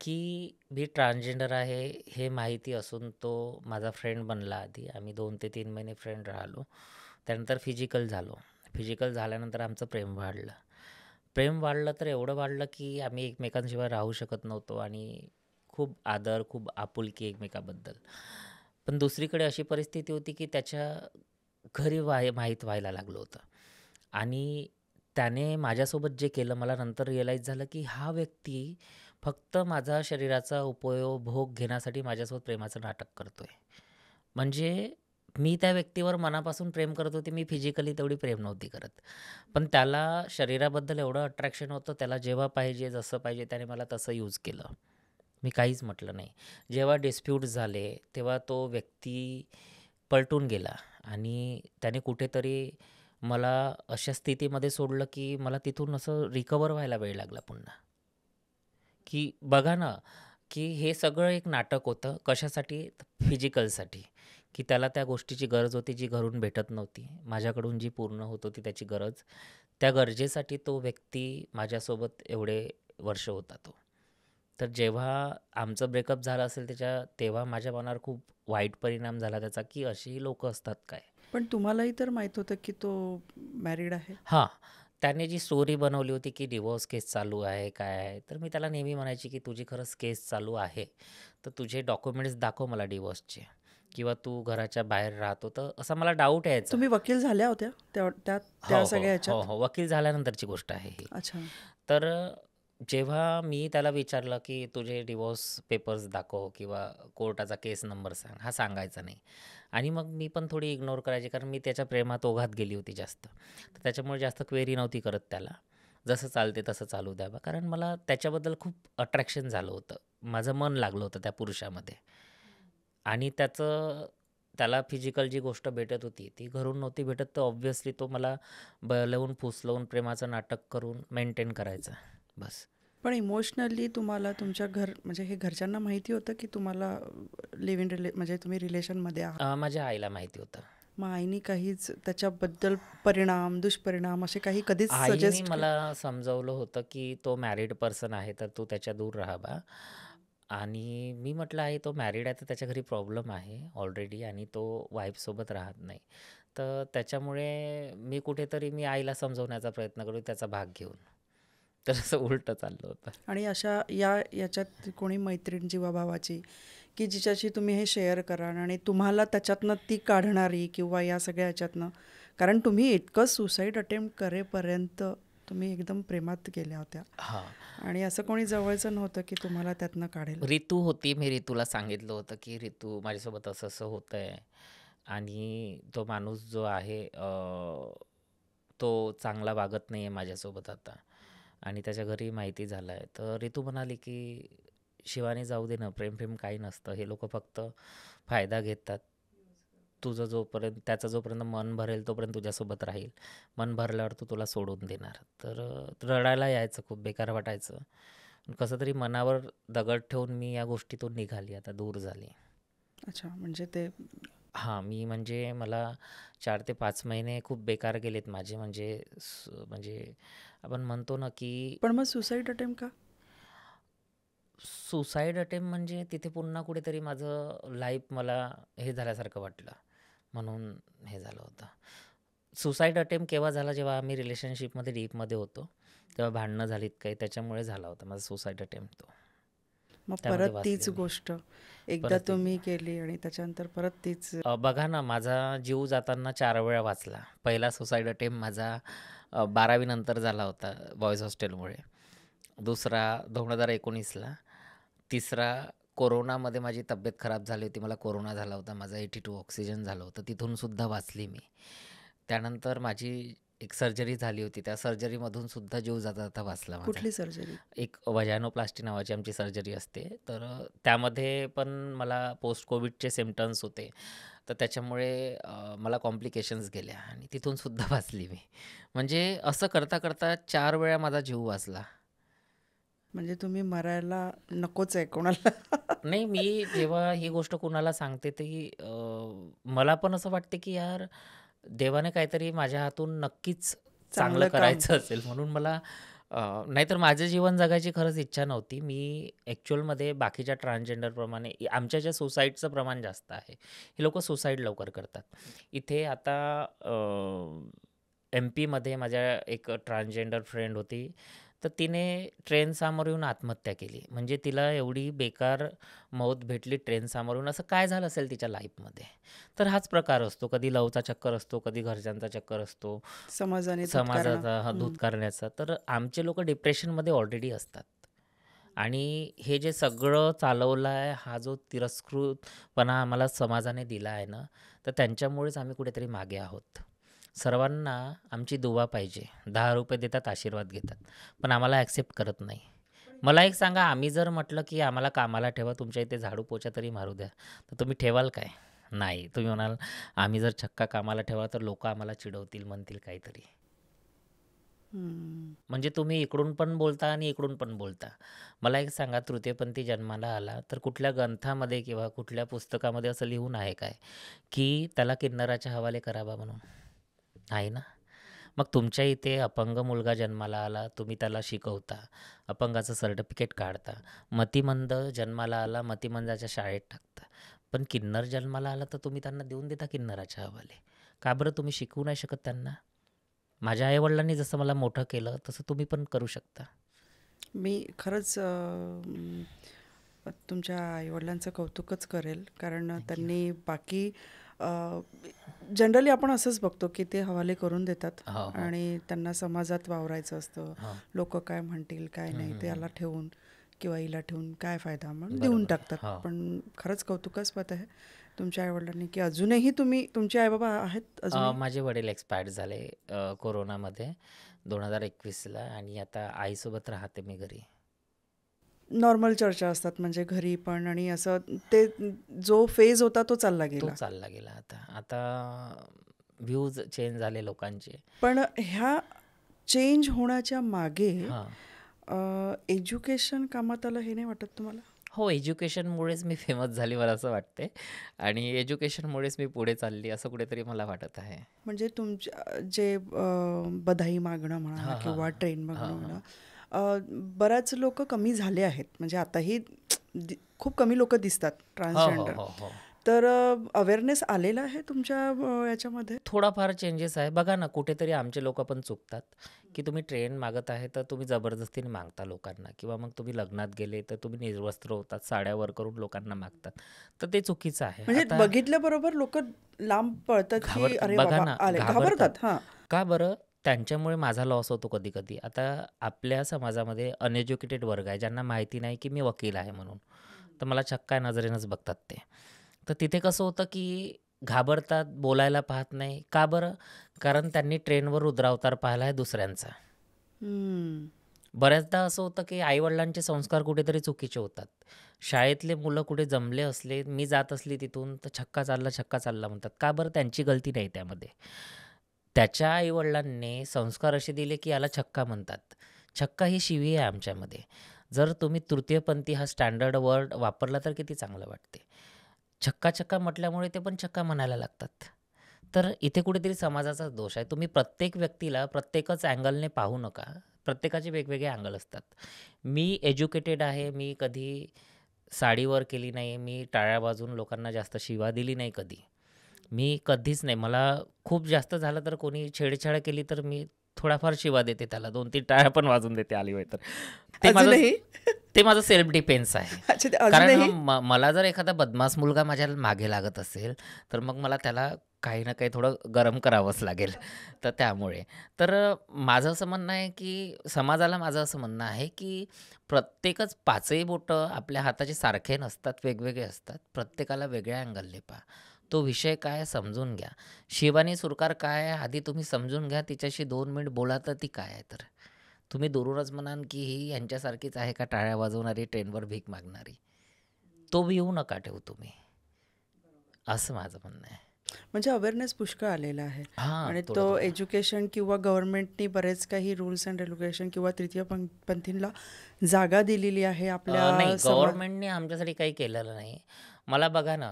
की मी ट्रान्सजेंडर आहे हे माहिती असून तो माझा फ्रेंड बनला आधी. आम्ही 2 ते 3 महिने फ्रेंड राहिलो. त्यानंतर फिजिकल झालो. फिजिकल झाल्यानंतर आमचं प्रेम वाढलं. प्रेम वाढलं तर एवढं वाढलं, की आम्ही एकमेकांशिवाय राहू शकत नव्हतो आणि खूप आदर, खूप आपुलकी एकमेकाबद्दल. पण दुसरीकडे अशी परिस्थिती होती की त्याच्या घरी माहीत व्हायला लागलं होतं आणि त्याने माझ्यासोबत जे केलं मला नंतर रिअलाईज झालं की हा व्यक्ती फक्त माझा शरीराचा उपभोग घेण्यासाठी माझ्यासोबत प्रेमाचं नाटक करतोय. म्हणजे मी त्या व्यक्तीवर मनापासून प्रेम करत होते. मी फिजिकली तेवढी प्रेम नव्हती करत. पण त्याला शरीराबद्दल एवढं अट्रॅक्शन होतं. त्याला जेव्हा पाहिजे, जसं पाहिजे त्याने मला तसं यूज केलं. मी काहीच म्हटलं नाही. जेव्हा डिस्प्यूट्स झाले, तेव्हा तो व्यक्ती पलटून गेला आणि त्याने कुठेतरी मला अशा स्थितीमध्ये सोडलं, की मला तिथून असं रिकव्हर व्हायला वेळ लागला पुन्हा. की बघा ना, की हे सगळं एक नाटक होतं. कशासाठी? फिजिकलसाठी. की त्याला त्या गोष्टीची गरज होती, जी घरून भेटत नव्हती. माझ्याकडून जी पूर्ण होत होती त्याची गरज. त्या गरजेसाठी तो व्यक्ती माझ्यासोबत एवढे वर्ष होता तो. तर जेव्हा आमचं ब्रेकअप झालं असेल तेव्हा माझ्या मनावर खूप वाईट परिणाम झाला त्याचा, की अशीही लोकं असतात काय? पण तुम्हालाही तर माहीत होतं की तो मॅरिड आहे. हां, त्याने जी स्टोरी बनवली होती, की डिव्होर्स केस चालू आहे, काय आहे? तर मी त्याला नेहमी म्हणायची, की तुझी खरंच केस चालू आहे, तर तुझे डॉक्युमेंट्स दाखव मला डिव्होर्सचे किंवा तू घराच्या बाहेर राहतो. तर असा मला डाऊट यायचा. तुम्ही वकील झाल्या होत्या त्या त्या त्या हो, हो, सगळ्या हो, ह्याच्यात? हो. वकील झाल्यानंतरची गोष्ट आहे ही. अच्छा. तर जेव्हा मी त्याला विचारलं, की तुझे डिव्होर्स पेपर्स दाखव किंवा कोर्टाचा केस नंबर सांग, हा सांगायचा नाही. आणि मग मी पण थोडी इग्नोर करायची कारण मी त्याच्या प्रेमात ओघात गेली होती जास्त. तर त्याच्यामुळे जास्त क्वेरी नव्हती करत त्याला. जसं चालते तसं चालू द्यावं. कारण मला त्याच्याबद्दल खूप अट्रॅक्शन झालं होतं. माझं मन लागलं होतं त्या पुरुषामध्ये. आणि त्याला फिजिकल जी गोष्ट भेटत होती, ती घरून नव्हती भेटत. तर ऑब्व्हियसली तो मला बळवून, फुसलवून, प्रेमाचं नाटक करून मेंटेन करायचा. बस. पण इमोशनली तुम्हाला तुमच्या म्हणजे हे घरच्यांना माहिती होतं की तुम्हाला लिव्ह इन म्हणजे तुम्ही रिलेशनमध्ये आहात? माझ्या आईला माहिती होतं. मग आईनी काहीच त्याच्याबद्दल दुष्परिणाम असे काही कधीच आईने सजेस्ट मला समजावलं होतं, की तो मॅरिड पर्सन आहे, तर तू त्याच्या दूर राहा बा. आणि मी म्हटलं, "आई तो मॅरिड आहे, तर त्याच्या घरी प्रॉब्लेम आहे ऑलरेडी आणि तो वाईफसोबत राहत नाही." तर त्याच्यामुळे मी आईला समजवण्याचा प्रयत्न करू त्याचा भाग घेऊन. तर असं उलटं चाललं होतं. आणि अशा याच्यात कोणी मैत्रीण जीवाभावाची की जिच्याशी तुम्ही हे शेअर कराल आणि तुम्हाला त्याच्यातनं ती काढणारी किंवा या सगळ्या ह्याच्यातनं, कारण तुम्ही इतकं सुसाईड अटेम्प्ट करेपर्यंत तुम्ही एकदम प्रेमात गेल्या होत्या हां. आणि असं कोणी जवळचं नव्हतं की तुम्हाला त्यातनं काढेल. रितू होती. मी रितूला सांगितलं होतं, की "रितू माझ्यासोबत असं-असं होतंय आणि तो माणूस जो आहे तो चांगला वागत नाही आहे माझ्यासोबत आता आणि त्याच्या घरी माहिती झालं आहे." तर रितू म्हणाली, की "शिवानी जाऊ दे ना, प्रेम-प्रेम काही नसतं. हे लोकं फक्त फायदा घेतात. त्याचं जोपर्यंत मन भरेल तोपर्यंत तुझ्यासोबत राहील. मन भरल्यावर तो तुला सोडून देणार." तर रडायला यायचं, खूप बेकार वाटायचं. पण कसं तरी मनावर दगड ठेवून मी या गोष्टीतून निघाली, आता दूर झाली. अच्छा, म्हणजे ते हां, म्हणजे मला 4 ते 5 महिने खूप बेकार गेलेत माझे. म्हणजे आपण म्हणतो ना, की पण मग सुसाईड अटेम्प्ट का? सुसाईड अटेम्प्ट म्हणजे तिथे पुन्हा कुठेतरी माझं लाईफ मला हे झाल्यासारखं वाटलं. म्हणून हे झालं होतं. सुसाईड अटेम्प्ट केव्हा झाला, जेव्हा आम्ही रिलेशनशिपमध्ये डीपमध्ये होतो. तेव्हा भांडणं झालीत काही, त्याच्यामुळे झाला होता माझा सुसाईड अटेम्प्ट तो. मग त्यामध्ये परत वाचले तीच मी. गोष्ट एकदा परत तुम्ही केली आणि त्याच्यानंतर परत तीच. बघा ना, माझा जीव जाताना 4 वेळा वाचला. पहिला सुसाईड अटेम्प्ट माझा 12वी नंतर झाला होता बॉयज हॉस्टेलमुळे. दुसरा 2019ला. तिसरा कोरोनामध्ये माझी तब्येत खराब झाली होती. मला कोरोना झाला होता. माझा 82 ऑक्सिजन झालं होतं. तिथून सुद्धा वाचली मी. त्यानंतर माझी एक सर्जरी झाली होती. त्या सर्जरीमधून सुद्धा जीव जाता-जाता वाचला माझा. कुठली सर्जरी? एक व्हॅजानोप्लास्टी नावाची आमची सर्जरी असते. तर त्यामध्ये पण मला पोस्ट कोविडचे सिम्प्टम्स होते. तर त्याच्यामुळे मला कॉम्प्लिकेशन्स गेल्या आणि तिथून सुद्धा वाचली मी. म्हणजे असं करता-करता 4 वेळा माझा जीव वाचला. म्हणजे तुम्ही मरायला नकोच आहे कोणाला. नाही, मी जेव्हा ही गोष्ट कुणाला सांगते ती मला पण असं वाटते, की यार देवाने काहीतरी माझ्या हातून नक्कीच चांगलं चांगलं काम. करायचं असेल म्हणून मला नाहीतर माझं जीवन जगायची खरंच इच्छा नव्हती. मी ॲक्चुअलमध्ये बाकीच्या ट्रान्सजेंडरप्रमाणे आमच्या ज्या सुसाईडचं प्रमाण जास्त आहे. हे लोकं सुसाईड लवकर करतात. इथे आता एम-पीमध्ये माझ्या एक ट्रान्सजेंडर फ्रेंड होती. तर तिने ट्रेनसमोर येऊन आत्महत्या केली. म्हणजे तिला एवढी बेकार मौत भेटली ट्रेनसमोर येऊन, असं काय झालं असेल तिच्या लाईफमध्ये? तर हाच प्रकार असतो. कधी लव्हचा चक्कर असतो, कधी घरच्यांचा चक्कर असतो, समाजाने धुतकारणं. समाजाचा दूध करण्याचा. तर आमचे लोकं डिप्रेशनमध्ये ऑलरेडी असतात. आणि हे जे सगळं चालवलं आहे, हा जो तिरस्कृतपणा आम्हाला समाजाने दिला आहे ना, तर त्यांच्यामुळेच आम्ही कुठेतरी मागे आहोत. सर्वांना आमची दुवा पाहिजे. ₹10 देतात, आशीर्वाद घेतात. पण आम्हाला ॲक्सेप्ट करत नाही. मला एक सांगा, आम्ही जर म्हटलं, की आम्हाला कामाला ठेवा, तुमच्या इथे झाडू पोछा तरी मारू द्या, तर तुम्ही ठेवाल काय? नाही. तुम्ही म्हणाल, आम्ही जर छक्का कामाला ठेवला, तर लोकं आम्हाला चिडवतील, म्हणतील काहीतरी. हम्म. म्हणजे तुम्ही इकडून पण बोलता आणि इकडून पण बोलता. मला एक सांगा, तृतीयपंथी जन्माला आला, तर कुठल्या ग्रंथामध्ये किंवा कुठल्या पुस्तकामध्ये असं लिहून आहे काय, की त्याला किन्नराच्या हवाले करावा म्हणून? आहे ना? मग तुमच्या इथे अपंग मुलगा जन्माला आला, तुम्ही त्याला शिकवता, अपंगाचं सर्टिफिकेट काढता. मतिमंद जन्माला आला, मतिमंदाच्या शाळेत टाकता. पण किन्नर जन्माला आला, तर तुम्ही त्यांना देऊन देता किन्नराच्या हवाले. का बरं तुम्ही शिकवू नाही शकत त्यांना? माझ्या आईवडिलांनी जसं मला मोठं केलं, तसं तुम्ही पण करू शकता. मी खरंच तुमच्या आईवडिलांचं कौतुकच करेल, कारण त्यांनी बाकी जनरली आपण असंच बघतो की ते हवाले करून देतात हो, हो. आणि त्यांना समाजात वावरायचं असतं. हो. लोक काय म्हणतील काय नाही ते याला ठेवून किंवा हिला ठेवून काय फायदा म्हणून बरोबर देऊन आहे. टाकतात. हो. पण खरंच कौतुकास्पद आहे तुमच्या आईवडिलांनी की अजूनही तुम्ही, तुमचे आईबाबा आहेत अजूनही? माझे वडील एक्सपायर्ड झाले कोरोनामध्ये 2021ला, आणि आता आईसोबत राहते मी घरी. नॉर्मल चर्चा असतात म्हणजे घरी पण, आणि असं ते जो फेज होता तो चालला तो गेला. चालला गेला आता. आता व्ह्यूज चेंज झाले लोकांचे. पण ह्या चेंज होण्याच्या मागे हां. एज्युकेशन कामात आलं हे नाही वाटत तुम्हाला? हो, एज्युकेशनमुळेच मी फेमस झाली मला असं वाटते, आणि एज्युकेशनमुळेच मी पुढे चालली असं कुठेतरी मला वाटत आहे. म्हणजे तुमच्या जे बधाई मागणं म्हणा हां, हां, किंवा ट्रेन हां. मागणं हां, म्हणा, हां. बऱ्याच लोक कमी झाले आहेत. म्हणजे आताही खूप कमी लोक दिसतात हो, हो, ट्रान्सजेंडर. हो, हो. तर अवेअरनेस आलेला आहे तुमच्या याच्यामध्ये? थोडाफार चेंजेस आहे. बघा ना, कुठेतरी आमचे लोकं पण चुकतात, की तुम्ही ट्रेन मागत आहे, तर तुम्ही जबरदस्तीने मागता लोकांना, किंवा मग तुम्ही लग्नात गेले, तर तुम्ही निर्वस्त्र होतात, साड्या वर करून लोकांना मागतात. तर ते चुकीचं आहे. म्हणजे आता बघितल्याबरोबर लोक लांब पळतात की घाबरतात. अरे बघा बाबा ना, आले, घाबरतात. घाबरतात. हां. का बरं? त्यांच्यामुळे माझा लॉस होतो कधी-कधी. आता आपल्या समाजामध्ये अनएज्युकेटेड वर्ग आहे, ज्यांना माहिती नाही की मी वकील आहे म्हणून. तर मला चक्क नजरेनंच बघतात ते. तर तिथे कसं होतं की घाबरतात, बोलायला पाहत नाही. का बरं? कारण त्यांनी ट्रेनवर रुद्रावतार पाहिला आहे दुसऱ्यांचा. हम्म. बऱ्याचदा असं होतं की आई-वडिलांचे संस्कार कुठेतरी चुकीचे होतात. शाळेतले मुलं कुठे जमले असले, मी जात असली तिथून, तर छक्का चालला, छक्का चालला म्हणतात. का बरं? त्यांची गलती नाही त्यामध्ये. त्याच्या आई-वडिलांनी संस्कार असे दिले की याला छक्का म्हणतात. छक्का ही शिवी आहे आमच्यामध्ये. जर तुम्ही तृतीयपंथी हा स्टँडर्ड वर्ड वापरला तर किती चांगलं वाटते. छक्का-छक्का म्हटल्यामुळे ते पण छक्का म्हणायला लागतात. तर इथे कुठेतरी समाजाचा दोष आहे. तुम्ही प्रत्येक व्यक्तीला प्रत्येकच अँगलने पाहू नका. प्रत्येकाचे वेगवेगळे अँगल असतात. मी एज्युकेटेड आहे. मी कधी साडी वर केली नाही. मी टाळ्या वाजवून लोकांना जास्त शिवा दिली नाही कधी. मी कधीच नाही. मला खूप जास्त झालं तर कोणी छेडछाड केली तर मी थोडाफार शिवा देते त्याला. 2-3 टाळ्या पण वाजवून देते आली वेळ तर. ते माझं अजूनही? ते माझं सेल्फ डिफेन्स आहे. अच्छा, ते कारण अजूनही? मला जर एखादा बदमाश मुलगा माझ्या मागे लागत असेल, तर मग मला त्याला काही ना काही थोडं गरम करावंच लागेल. तर त्यामुळे. तर माझं असं म्हणणं आहे, की समाजाला माझं असं म्हणणं आहे, की प्रत्येकच 5ही बोटं आपल्या हाताचे सारखे नसतात, वेगवेगळे असतात. प्रत्येकाला वेगळ्या अँगलने पहा. तो विषय काय आहे समजून घ्या. शिवानी सुरकार काय आहे आधी तुम्ही समजून घ्या. तिच्याशी 2 मिनिट बोला तर ती काय आहे तर. तुम्ही दुरूनच म्हणाल, की ही यांच्यासारखीच आहे का टाळ्या वाजवणारी, ट्रेनवर भीक मागणारी. तो व्ह्यू नका ठेवू तुम्ही. असं माझं म्हणणं आहे. म्हणजे अवेअरनेस पुष्कळ आलेला आहे. हां, आणि तो थोडं-थोडं. एज्युकेशन किंवा गव्हर्नमेंटनी बरेच काही रूल्स अँड रेग्युलेशन किंवा तृतीय पंथींना जागा दिलेली आहे नाही, आपल्या गव्हर्नमेंटने आमच्यासाठी काही केलेलं नाही. मला बघा ना,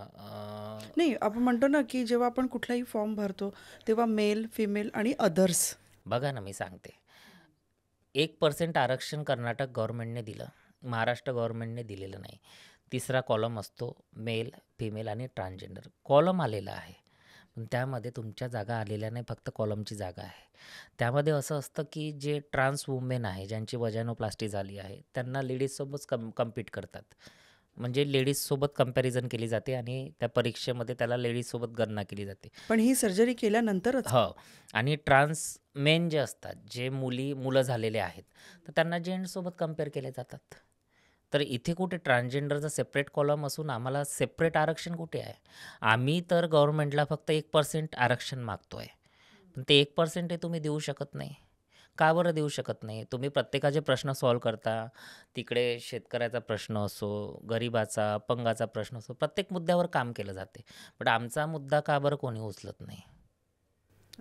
नाही, आपण म्हणतो ना की जेव्हा आपण कुठलाही फॉर्म भरतो तेव्हा मेल, फिमेल आणि अदर्स. बघा ना, मी सांगते. 1% आरक्षण कर्नाटक गव्हर्नमेंटने दिलं. महाराष्ट्र गव्हर्नमेंटने दिलेलं नाही. 3रा कॉलम असतो मेल, फिमेल आणि ट्रान्सजेंडर. कॉलम आलेला आहे. पण त्यामध्ये तुमच्या जागा आलेल्या नाही, फक्त कॉलमची जागा आहे. त्यामध्ये असं असतं की जे ट्रान्स वुमेन आहे, ज्यांची वजानोप्लास्टी झाली आहे, त्यांना लेडीजसोबत कम्पीट करतात. म्हणजे लेडीजसोबत कंपॅरिझन केली जाते आणि त्या परीक्षेमध्ये त्याला लेडीजसोबत गणना केली जाते. पण ही सर्जरी केल्यानंतरच? हो. आणि ट्रान्स मेन जे असतात, जे मुलं झालेले आहेत, तर त्यांना जेंट्ससोबत कंपेअर केले जातात. तर इथे कुठे ट्रान्सजेंडरचा सेपरेट कॉलम असून आम्हाला सेपरेट आरक्षण कुठे आहे? आम्ही तर गव्हर्नमेंटला फक्त 1% आरक्षण मागतोय. पण ते 1% हे तुम्ही देऊ शकत नाही. का बरं देऊ शकत नाही? तुम्ही प्रत्येकाचे प्रश्न सॉल्व्ह करता. तिकडे शेतकऱ्याचा प्रश्न असो, गरिबाचा, अपंगाचा प्रश्न असो, प्रत्येक मुद्द्यावर काम केलं जाते. बट आमचा मुद्दा का बरं कोणी उचलत नाही?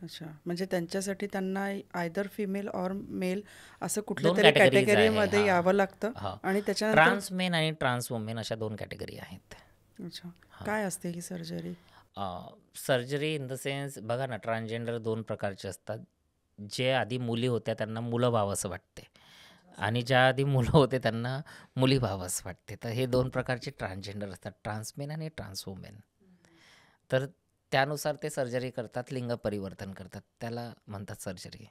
अच्छा, म्हणजे त्यांच्यासाठी त्यांना आयदर फिमेल ऑर मेल असं कुठल्या 2 तरी कॅटेगरीज आहे. कॅटेगरीमध्ये हां, यावं लागतं हां. आणि त्याच्यानंतर ट्रान्स मेन आणि ट्रान्स वुमेन अशा 2 कॅटेगरी आहेत. अच्छा, हां. काय असते ही surgery? Surgery in the sense बघा ना, ट्रान्सजेंडर 2 प्रकारचे असतात. जे आधी मुली होत्या त्यांना मुलं व्हावंसं वाटते आणि ज्या आधी मुलं होते त्यांना मुली व्हावंसं वाटते. तर हे 2 प्रकारचे ट्रान्सजेंडर असतात, ट्रान्स मेन आणि ट्रान्स वुमेन. तर त्यानुसार ते सर्जरी करतात, लिंग परिवर्तन करतात. त्याला म्हणतात सर्जरी.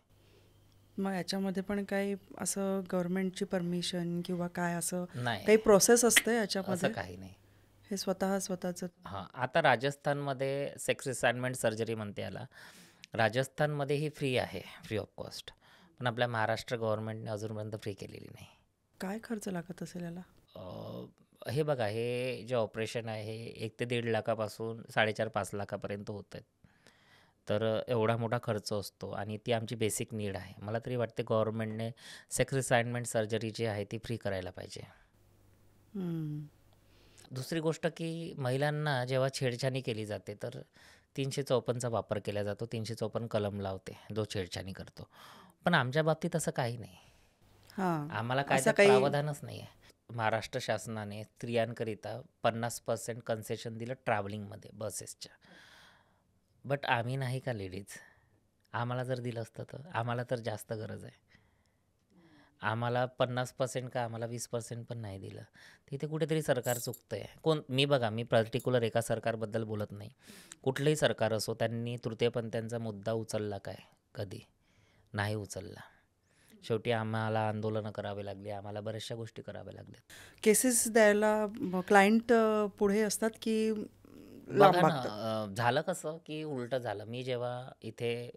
मग याच्यामध्ये पण काही असं गव्हर्नमेंटची परमिशन किंवा काय असं नाही, काही प्रोसेस असते असं याच्यामध्ये? काही नाही. हे स्वतःचं? हां, आता राजस्थानमध्ये सेक्स रिसाइनमेंट सर्जरी म्हणते याला. राजस्थानमध्ये ही फ्री आहे, फ्री ऑफ कॉस्ट. पण आपल्या महाराष्ट्र गव्हर्नमेंटने अजूनपर्यंत फ्री केलेली नाही. काय खर्च लागत असेल याला? हे बघा, हे जे ऑपरेशन आहे हे 1 ते 1.5 लाखापासून 4.5-5 लाखापर्यंत होत आहेत. तर एवढा मोठा खर्च असतो आणि ती आमची बेसिक नीड आहे. मला तरी वाटते गव्हर्नमेंटने सेक्स रिसाइनमेंट सर्जरी जी आहे ती फ्री करायला पाहिजे. हम्म. दुसरी गोष्ट की महिलांना जेव्हा छेडछाणी केली जाते तर 354चा वापर केला जातो. 354 कलम लावते जो छेडछाणी करतो. पण आमच्या बाबतीत असं काही नाही. हां, आम्हाला असं कायद्यात काही प्रावधानच नाही आहे. महाराष्ट्र शासनाने स्त्रियांकरिता 50% कन्सेशन दिलं ट्रॅव्हलिंगमध्ये बसेसच्या. बट आम्ही नाही का लेडीज? आम्हाला जर दिलं असतं तर आम्हाला तर जास्त गरज आहे. आम्हाला 50% का आम्हाला 20% पण नाही दिलं. तिथे कुठेतरी सरकार चुकतंय. मी बघा, मी पर्टिक्युलर एका सरकारबद्दल बोलत नाही. कुठलंही सरकार असो, त्यांनी तृतीयपंथीयांचा मुद्दा उचलला काय कधी? नाही उचलला. शेवटी आम्हाला आंदोलनं करावी लागली, आम्हाला बऱ्याचशा गोष्टी कराव्या लागल्या. केसेस द्यायला क्लायंट पुढे असतात की लांब बघा ना, मागतात? झालं कसं की उलटं झालं. मी जेव्हा इथे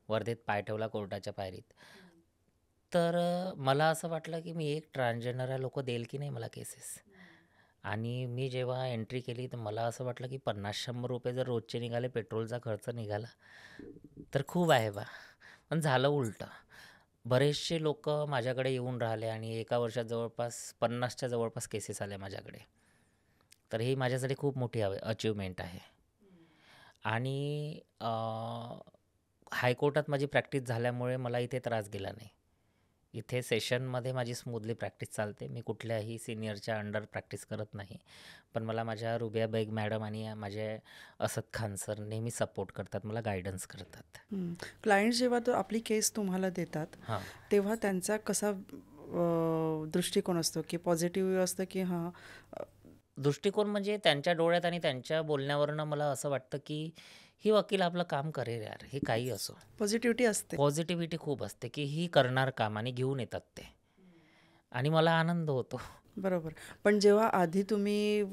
वर्धेत पाय ठेवला कोर्टाच्या पायरीत, तर मला असं वाटलं की मी एक ट्रान्सजेंडर आहे, लोकं देईल की नाही मला केसेस. आणि मी जेव्हा एंट्री केली तर मला असं वाटलं की 50-100 रुपये जर रोजचे निघाले, पेट्रोलचा खर्च निघाला, तर खूप आहे बा. पण झालं उलटं. बरेचसे लोकं माझ्याकडे येऊन राहिले आणि एका वर्षात जवळपास 50च्या जवळपास केसेस आल्या माझ्याकडे. तर ही माझ्यासाठी खूप मोठी अचीव्हमेंट आहे. आणि हायकोर्टात माझी प्रॅक्टिस झाल्यामुळे मला इथे त्रास गेला नाही. इथे सेशनमध्ये माझी स्मूथली प्रॅक्टिस चालते. मी कुठल्याही सिनियरच्या अंडर प्रॅक्टिस करत नाही. पण मला माझ्या रुबिया बेग मॅडम आणि माझे असद खान सर नेहमी सपोर्ट करतात, मला गायडन्स करतात. क्लायंट जेव्हा तो आपली केस तुम्हाला देतात हां. तेव्हा त्यांचा कसा दृष्टिकोन असतो की पॉझिटिव्ह असतं की हां दृष्टिकोन म्हणजे त्यांच्या डोळ्यात आणि त्यांच्या बोलण्यावरनं मला असं वाटतं की ही वकील आपलं काम करेल यार, हे काही असो. पॉझिटिव्हिटी असते? पॉझिटिव्हिटी खूप असते की ही करणार काम आणि घेऊन येतात ते. आणि मला आनंद होतो. बरोबर. पण जेव्हा आधी तुम्ही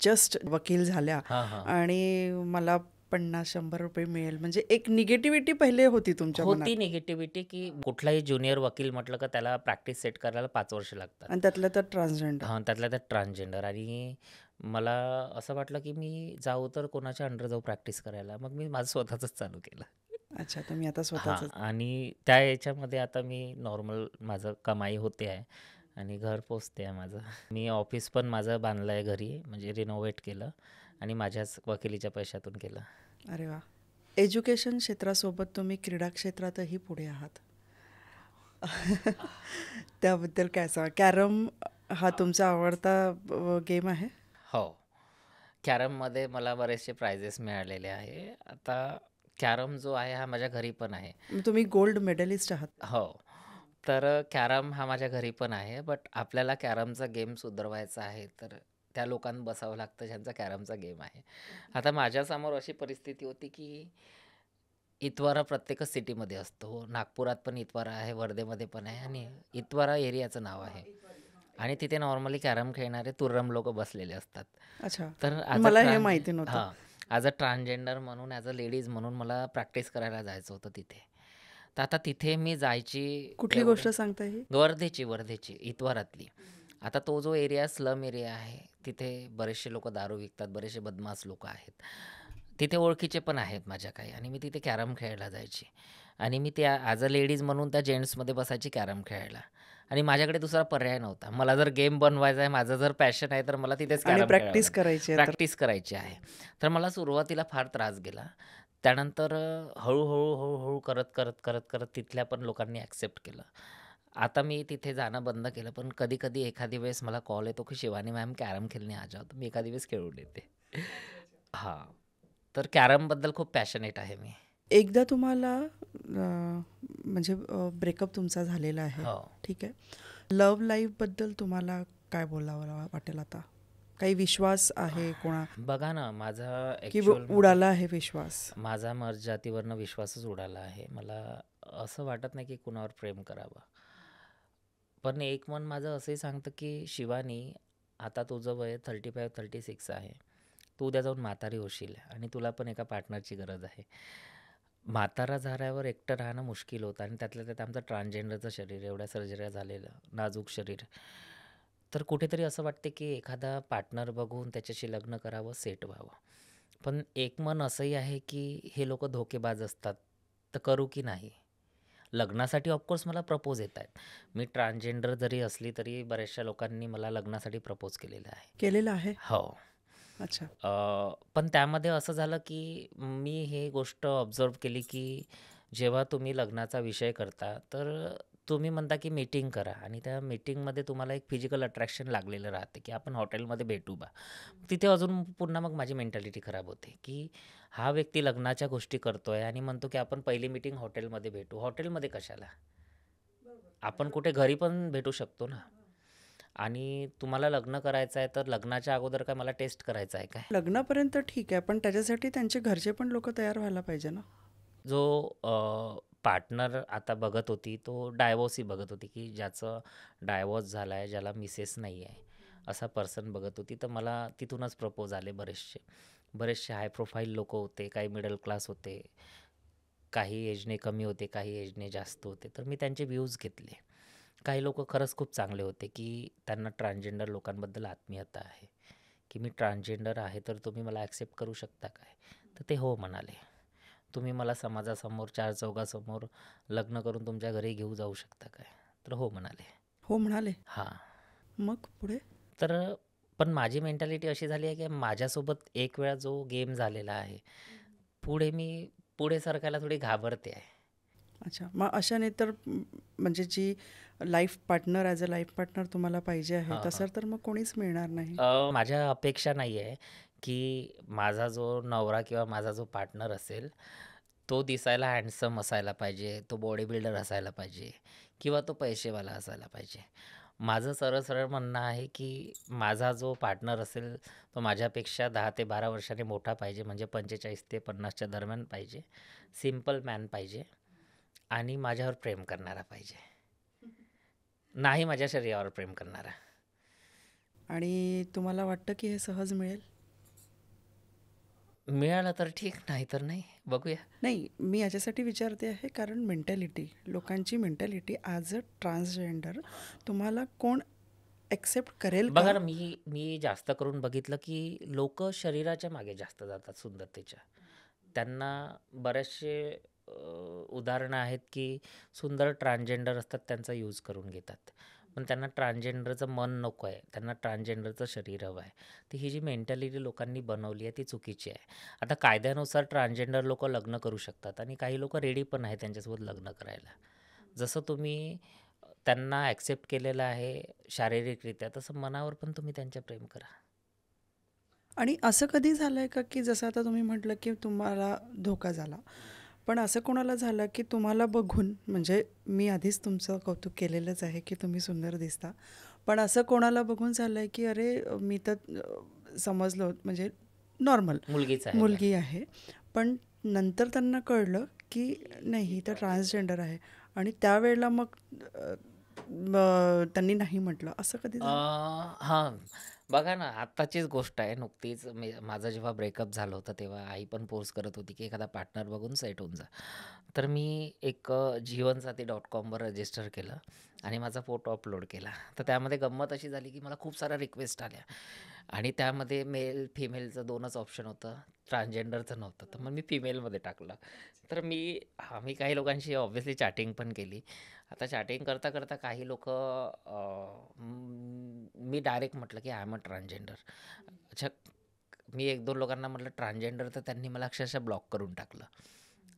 जस्ट वकील झाल्या हां, हां. आणि मला 50-100 रुपये मिळेल म्हणजे एक निगेटिव्हिटी पहिले होती तुमच्या मनात होती निगेटिव्हिटी की कुठलाही ज्युनियर वकील म्हटलं का त्याला प्रॅक्टिस सेट करायला 5 वर्ष लागतात. आणि त्यातलं तर ट्रान्सजेंडर. हां, त्यातल्या त्यात ट्रान्सजेंडर. आणि मला असं वाटलं की मी जाऊ तर कोणाच्या अंडर जाऊ प्रॅक्टिस करायला. मग मी माझं स्वतःचंच चालू केलं. अच्छा, तुम्ही आता हां, स्वतःच. आणि त्या याच्यामध्ये आता मी नॉर्मल माझं कमाई होते आहे आणि घर पोचते आहे माझं. मी ऑफिस पण माझं बांधलं आहे घरी, म्हणजे रिनोव्हेट केलं आणि माझ्याच वकिलीच्या पैशातून केलं. अरे वा. एज्युकेशन क्षेत्रासोबत तुम्ही क्रीडा क्षेत्रातही पुढे आहात. त्याबद्दल काय सांगा? कॅरम हा तुमचा आवडता गेम आहे? हो. कॅरममध्ये मला बरेचसे प्राइजेस मिळालेले आहे. आता कॅरम जो आहे हा माझ्या घरी पण आहे. तुम्ही गोल्ड मेडलिस्ट आहात. हो. तर कॅरम हा माझ्या घरी पण आहे. बट आपल्याला कॅरमचा गेम सुधारवायचा आहे तर त्या लोकांना बसावं लागतं ज्यांचा कॅरमचा गेम आहे. आता माझ्यासमोर अशी परिस्थिती होती की इतवारा प्रत्येकच सिटीमध्ये असतो. नागपुरात पण इतवारा आहे, वर्धेमध्ये पण आहे आणि इतवारा एरियाचं नाव आहे. आणि तिथे नॉर्मली कॅरम खेळणारे तुर्रम लोकं बसलेले असतात. अच्छा, तर ॲज अ मला हे माहिती नव्हतं. ॲज अ ट्रान्सजेंडर म्हणून, ॲज अ लेडीज म्हणून मला प्रॅक्टिस करायला जायचं होतं तिथे. तर आता तिथे मी जायची कुठली गोष्ट सांगता ही? वर्धेची, इतवारातली. आता तो जो एरिया स्लम एरिया आहे, तिथे बरेचसे लोकं दारू विकतात, बरेचसे बदमाश लोकं आहेत. तिथे ओळखीचे पण आहेत माझ्या काही आणि मी तिथे कॅरम खेळायला जायची आणि मी त्या ॲज अ लेडीज म्हणून त्या जेंट्समध्ये बसायची कॅरम खेळायला आणि माझ्याकडे दुसरा पर्याय नव्हता. मला जर गेम बनवायचा आहे, माझं जर पॅशन आहे, तर मला तिथेच आणि कॅरम खेळावं प्रॅक्टिस लागेल. करायची आहे तर प्रॅक्टिस करायची आहे. तर मला सुरुवातीला फार त्रास गेला. त्यानंतर हळू करत तिथल्या पण लोकांनी ॲक्सेप्ट केलं. आता मी तिथे जाणं बंद केलं, पण कधी-कधी एखादी वेळेस मला कॉल येतो, की "शिवानी मॅम कॅरम खेलने आ जाओ." तर मी एखादी वेळेस खेळून येते. हां. तर कॅरमबद्दल खूप पॅशनेट आहे मी. एकदा तुम्हाला म्हणजे ब्रेकअप तुमचा झालेला आहे, हो. ठीक आहे. लव्ह लाईफबद्दल तुम्हाला काय बोलावं वाटेल आता? काही विश्वास आहे कोणा बघा ना, माझा की ॲक्चुअलमध्ये उडाला आहे विश्वास? माझा जातीवरनं विश्वासच उडाला आहे. मला असं वाटत नाही की कुणावर प्रेम करावं. पण एक मन माझं असंही सांगतं की शिवानी, आता तुझं वय 35-36 आहे. तू उद्या जाऊन म्हातारी होशील आणि तुला पण एका पार्टनरची गरज आहे. म्हातारा झाल्यावर एकटं राहणं मुश्किल होतं आणि त्यातल्या त्यात आमचं ट्रान्सजेंडरचं शरीर, एवढ्या सर्जऱ्या झालेलं, नाजूक शरीर. तर कुठेतरी असं वाटते की एखादा पार्टनर बघून त्याच्याशी लग्न करावं, सेट व्हावं. पण एक मन असंही आहे की हे लोकं धोकेबाज असतात, तर करू की नाही? लग्नासाठी ऑफकोर्स मला प्रपोज येत आहेत. मी ट्रान्सजेंडर जरी असली तरी बऱ्याचशा लोकांनी मला लग्नासाठी प्रपोज केलेलं आहे. केलेलं आहे? हो. अच्छा. पण त्यामध्ये असं झालं की मी हे गोष्ट ऑब्झर्व केली की जेव्हा तुम्ही लग्नाचा विषय करता, तर तुम्ही म्हणता की मीटिंग करा आणि त्या मीटिंगमध्ये तुम्हाला एक फिजिकल अट्रॅक्शन लागलेलं राहते की आपण हॉटेलमध्ये भेटू बा. तिथे अजून पुन्हा मग माझी मेंटॅलिटी खराब होते की हा व्यक्ती लग्नाच्या गोष्टी करतोय आणि म्हणतो की आपण पहिली मीटिंग हॉटेलमध्ये भेटू. हॉटेलमध्ये कशाला? आपण कुठे घरी पण भेटू शकतो ना. आणि तुम्हाला लग्न करायचं आहे, तर लग्नाच्या अगोदर काय मला टेस्ट करायचं आहे काय? लग्नापर्यंत ठीक आहे, पण त्याच्यासाठी त्यांचे घरचे पण लोकं तयार व्हायला पाहिजे ना? जो पार्टनर आता बघत होती, तो डायव्होर्सही बघत होती, की ज्याचं डायव्होर्स झाला आहे, ज्याला मिसेस नाही आहे, असा पर्सन बघत होती. तर मला तिथूनच प्रपोज आले बरेचसे. बरेचसे हाय प्रोफाईल लोकं होते, काही मिडल क्लास होते, काही एजने कमी होते, काही एजने जास्त होते. तर मी त्यांचे व्ह्यूज घेतले. काही लोकं खरंच खूप चांगले होते, की त्यांना ट्रान्सजेंडर लोकांबद्दल आत्मीयता आहे, की मी ट्रान्सजेंडर आहे, तर तुम्ही मला ॲक्सेप्ट करू शकता काय? तर ते हो म्हणाले. तुम्ही मला समाजासमोर, चार चौघासमोर लग्न करून तुमच्या घरी घेऊ जाऊ शकता काय? तर हो म्हणाले. हो म्हणाले. हां. मग पुढे? तर पण माझी मेंटॅलिटी अशी झाली आहे, की माझ्यासोबत एक वेळा जो गेम झालेला आहे, मी पुढे सरकायला थोडी घाबरते आहे. अच्छा. मग अशाने तर म्हणजे जी life partner as a life partner तुम्हाला पाहिजे आहे, हां, तसं हां. तर मग कोणीच मिळणार नाही. माझ्या अपेक्षा नाही आहे, की माझा जो नवरा किंवा माझा जो पार्टनर असेल, तो दिसायला हँडसम असायला पाहिजे, तो बॉडी बिल्डर असायला पाहिजे किंवा तो पैसेवाला असायला पाहिजे. माझं सरळ-सरळ म्हणणं आहे, की माझा जो पार्टनर असेल, तो माझ्यापेक्षा 10 ते 12 वर्षांनी मोठा पाहिजे, म्हणजे 45 ते 50च्या दरम्यान पाहिजे. सिंपल मॅन पाहिजे आणि माझ्यावर प्रेम करणारा पाहिजे. नाही माझ्या शरीरावर प्रेम करणारा. आणि तुम्हाला वाटतं की हे सहज मिळेल? मिळालं तर ठीक, नाही तर नाही. बघूया. नाही, मी याच्यासाठी विचारते आहे कारण मेंटॅलिटी, लोकांची मेंटॅलिटी ॲज अ ट्रान्सजेंडर तुम्हाला कोण ॲक्सेप्ट करेल बघा का? ना, मी जास्त करून बघितलं, की लोकं शरीराच्या मागे जास्त जातात सुंदरतेच्या. त्यांना बरेचसे उदाहरणं आहेत, की सुंदर ट्रान्सजेंडर असतात, त्यांचा यूज करून घेतात. पण त्यांना ट्रान्सजेंडरचं मन नको आहे. त्यांना ट्रान्सजेंडरचं शरीर हवं आहे. तर ही जी मेंटॅलिटी लोकांनी बनवली आहे, ती चुकीची आहे. आता कायद्यानुसार ट्रान्सजेंडर लोकं लग्न करू शकतात आणि काही लोकं रेडी पण आहेत त्यांच्यासोबत लग्न करायला. जसं तुम्ही त्यांना ॲक्सेप्ट केलेलं आहे शारीरिकरित्या, तसं मनावर पण तुम्ही त्यांच्या प्रेम करा. आणि असं कधी झालं आहे का की जसं आता तुम्ही म्हटलं की तुम्हाला धोका झाला. पण असं कोणाला झालं की तुम्हाला बघून म्हणजे मी आधीच तुमचं कौतुक केलेलंच आहे की तुम्ही सुंदर दिसता. पण असं कोणाला बघून झालंय की अरे मी तर समजलं म्हणजे नॉर्मल मुलगीच आहे मुलगी आहे, पण नंतर त्यांना कळलं की नाही ही तर ट्रान्सजेंडर आहे आणि त्यावेळेला मग अ, त्यांनी नाही म्हटलं, असं कधी झालं? हां. बघा ना, आत्ताचीच गोष्ट आहे. नुकतीच माझं जेव्हा ब्रेकअप झालं होतं, तेव्हा आई पण फोर्स करत होती, की एखादा पार्टनर बघून सेट होऊन जा. तर मी एक जीवनसाथी.comवर रजिस्टर केलं आणि माझा फोटो अपलोड केला. तर त्यामध्ये गंमत अशी झाली, की मला खूप साऱ्या रिक्वेस्ट आल्या आणि त्यामध्ये मेल, फिमेलचं 2च ऑप्शन होतं. ट्रान्सजेंडरचं नव्हतं. तर मग मी फिमेलमध्ये टाकलं. तर मी काही लोकांशी ऑब्व्हियसली चॅटिंग पण केली. आता चॅटिंग करता काही लोकं मी डायरेक्ट म्हटलं की आय एम अ ट्रान्सजेंडर. अच्छा, मी 1-2 लोकांना म्हटलं ट्रान्सजेंडर, तर त्यांनी मला अक्षरशः ब्लॉक करून टाकलं.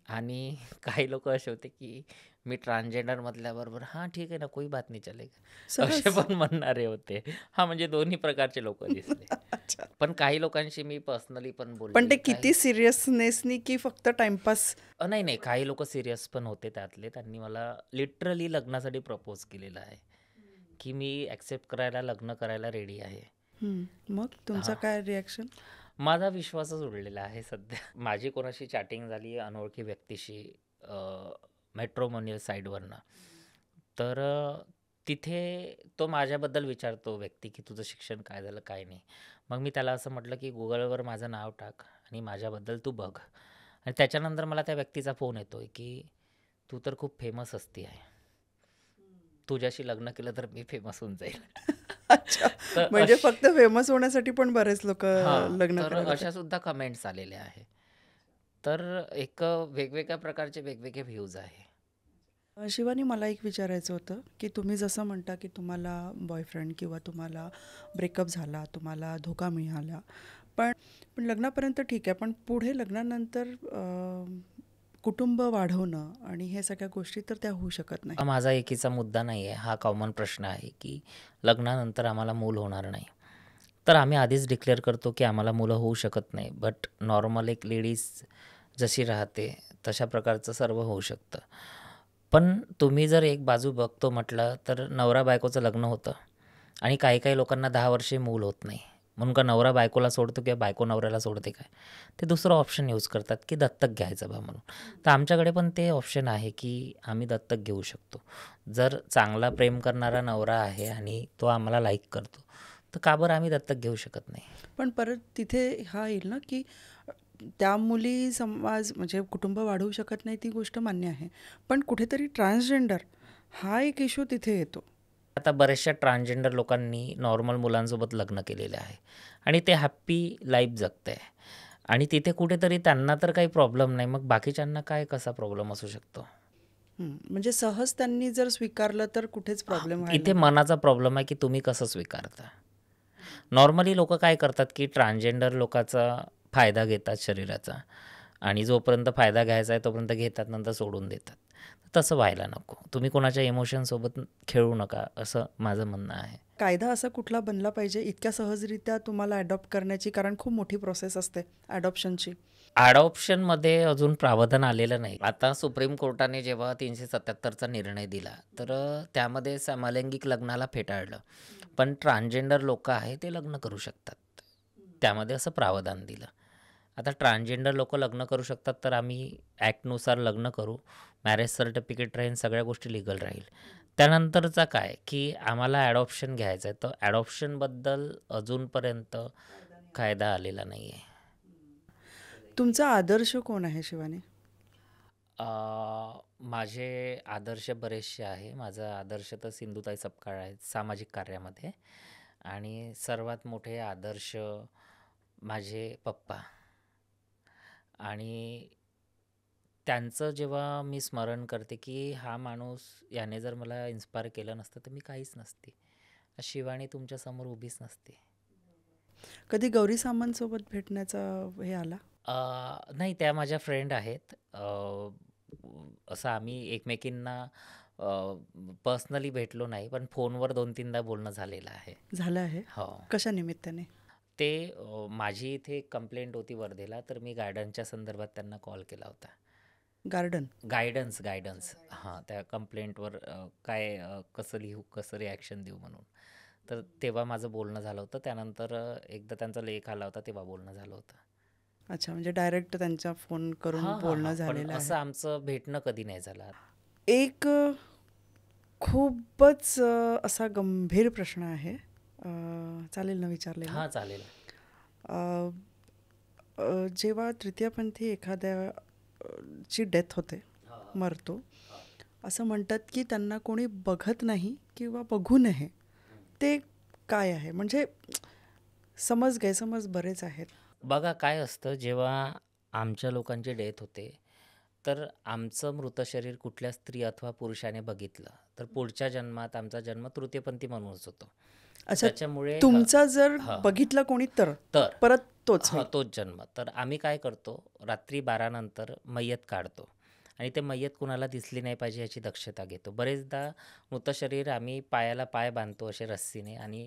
आणि काही लोकं असे होते की मी ट्रान्सजेंडर म्हटल्याबरोबर हां, ठीक आहे ना, कोई बात नहीं चलेगा. असे सहज. पण म्हणणारे होते. हां, म्हणजे दोन्ही प्रकारचे लोकं दिसले. अच्छा. पण काही लोकांशी मी पर्सनली पण पण ते बोलली. किती सिरियसनेसनी की फक्त टाइमपास? नाही, काही लोकं सीरियस पण होते त्यातले. त्यांनी मला लिटरली लग्नासाठी प्रपोज केलेलं आहे, की मी ॲक्सेप्ट करायला, लग्न करायला रेडी आहे. मग तुमचा हां. काय रिॲक्शन? माझा विश्वासच उडलेला आहे सध्या. माझी कोणाशी चॅटिंग झाली अनोळखी व्यक्तीशी मॅट्रिमोनियल साईटवरनं. तर तिथे तो माझ्याबद्दल विचारतो व्यक्ती, की तुझं शिक्षण काय झालं, काय नाही. मग मी त्याला असं म्हटलं, की Googleवर माझं नाव टाक आणि माझ्याबद्दल तू बघ. आणि त्याच्यानंतर मला त्या व्यक्तीचा फोन येतोय, की तू तर खूप फेमस असती आहे. तुझ्याशी लग्न केलं तर मी फेमस होऊन जाईल. अच्छा. तर म्हणजे फक्त फेमस होण्यासाठी पण बरेच लोकं हां, लग्न तर करायला अशा सुद्धा कमेंट्स आलेल्या आहे. तर एक वेगवेगळ्या प्रकारचे वेगवेगळे व्ह्यूज आहे. शिवानी, मला एक विचारायचं होतं, की तुम्ही जसं म्हणता, की तुम्हाला बॉयफ्रेंड किंवा तुम्हाला ब्रेकअप झाला, तुम्हाला धोका मिळाला. पण पण लग्नापर्यंत ठीक आहे, पण पुढे लग्नानंतर कुटुंब वाढवणं आणि हे सगळ्या गोष्टी तर त्या होऊ शकत नाही. हा माझा एकीचा मुद्दा नाही आहे. हा कॉमन प्रश्न आहे, की लग्नानंतर आम्हाला मूल होणार नाही. तर आम्ही आधीच डिक्लेअर करतो, की आम्हाला मुलं होऊ शकत नाही. बट नॉर्मल एक लेडीज जशी राहते, तशा प्रकारचं सर्व होऊ शकतं. पण तुम्ही जर एक बाजू बघतो म्हटलं, तर नवरा-बायकोचं लग्न होतं आणि काही लोकांना 10 वर्षे मूल होत नाही. म्हणून का नवरा बायकोला सोडतो किंवा बायको नवऱ्याला सोडते काय? ते दुसरं ऑप्शन यूज करतात, की दत्तक घ्यायचं बा म्हणून. तर आमच्याकडे पण ते ऑप्शन आहे, की आम्ही दत्तक घेऊ शकतो. जर चांगला प्रेम करणारा नवरा आहे आणि तो आम्हाला लाईक करतो, तर का बरं आम्ही दत्तक घेऊ शकत नाही? पण परत तिथे हा येईल ना, की त्या मुली समाज म्हणजे कुटुंब वाढवू शकत नाही ती गोष्ट मान्य आहे. पण कुठेतरी ट्रान्सजेंडर हा एक इश्यू तिथे येतो. आता बऱ्याचशा ट्रान्सजेंडर लोकांनी नॉर्मल मुलांसोबत लग्न केलेले आहे आणि ते हॅप्पी लाईफ जगत आहे आणि तिथे कुठेतरी त्यांना तर काही प्रॉब्लेम नाही, मग बाकीच्यांना काय कसा प्रॉब्लेम असू शकतो? म्हणजे सहज त्यांनी जर स्वीकारलं तर कुठेच प्रॉब्लेम व्हायला इथे नको. मनाचा प्रॉब्लेम आहे, की तुम्ही कसं स्वीकारता. नॉर्मली लोकं काय करतात, की ट्रान्सजेंडर लोकाचा फायदा घेतात शरीराचा आणि जोपर्यंत फायदा घ्यायचा आहे तोपर्यंत घेतात, नंतर सोडून देतात. तसं व्हायला नको. तुम्ही कोणाच्या इमोशनसोबत खेळू नका, असं माझं म्हणणं आहे. कायदा असा कुठला बनला पाहिजे इतक्या सहजरित्या तुम्हाला अडॉप्ट करण्याची, कारण खूप मोठी प्रोसेस असते अडॉप्शनची. अडॉप्शनमध्ये अजून प्रावधान आलेलं नाही. आता सुप्रीम कोर्टाने जेव्हा 377चा निर्णय दिला, तर त्यामध्ये समलैंगिक लग्नाला फेटाळलं. पण ट्रान्सजेंडर लोकं आहे ते लग्न करू शकतात. त्यामध्ये असं प्रावधान दिलं. आता ट्रान्सजेंडर लोकं लग्न करू शकतात, तर आम्ही ॲक्टनुसार लग्न करू. मॅरेज सर्टिफिकेट राहील, सगळ्या गोष्टी लीगल राहील. त्यानंतरचा काय, की आम्हाला ॲडॉप्शन घ्यायचं आहे, तर ॲडॉप्शनबद्दल अजूनपर्यंत कायदा आलेला नाही आहे. तुमचा आदर्श कोण आहे शिवानी? माझे आदर्श बरेचसे आहे. माझा आदर्श तर सिंधुताई सपकाळ आहेत सामाजिक कार्यामध्ये आणि सर्वात मोठे आदर्श माझे पप्पा आणि त्यांचं जेव्हा मी स्मरण करते, की हा माणूस याने जर मला इन्स्पायर केलं नसतं, तर मी काहीच नसते. शिवानी तुमच्यासमोर उभीच नसते. कधी गौरी सामंतसोबत भेटण्याचा हे आला? नाही, त्या माझ्या फ्रेंड आहेत. असं आम्ही एकमेकींना पर्सनली भेटलो नाही, पण फोनवर 2-3दा बोलणं झालेलं आहे. झालं आहे? हो. कशा निमित्ताने? ते माझी इथे एक कंप्लेंट होती वर्धेला, तर मी गार्डनच्या संदर्भात त्यांना कॉल केला होता. गार्डन? गाईडन्स. हां, त्या कंप्लेंटवर काय कसं लिहू, कसं रिॲक्शन देऊ म्हणून. तर तेव्हा माझं बोलणं झालं होतं. त्यानंतर एकदा त्यांचा लेख आला होता तेव्हा बोलणं झालं होतं. अच्छा, म्हणजे डायरेक्ट त्यांचा फोन करून हां, हां, बोलणं हां. पण झालेलं आहे. असं आमचं भेटणं कधी नाही झालं. एक खूपच असा गंभीर प्रश्न आहे. चालेल ना विचारलेला? हां, चालेल. अ, जेव्हा तृतीयपंथी एखाद्या ची डेथ होते, मरतो, असं म्हणतात की त्यांना कोणी बघत नाही किंवा बघू नये. ते काय आहे? म्हणजे समज गैरसमज बरेच आहेत. बघा काय असतं जेव्हा आमच्या लोकांची डेथ होते, तर आमचं मृत शरीर कुठल्या स्त्री अथवा पुरुषाने बघितलं, तर पुढच्या जन्मात आमचा जन्म तृतीयपंथी म्हणूनच होतो. अच्छा, त्याच्यामुळे तुमचा जर हां. बघितला कोणी तर तर परत तोच हां, होईल. तोच जन्म. तर आम्ही काय करतो, रात्री 12 नंतर मय्यत काढतो आणि ते मय्यत कुणाला दिसली नाही पाहिजे याची दक्षता घेतो. बरेचदा मृत शरीर आम्ही पायाला पाय बांधतो असे रस्सीने आणि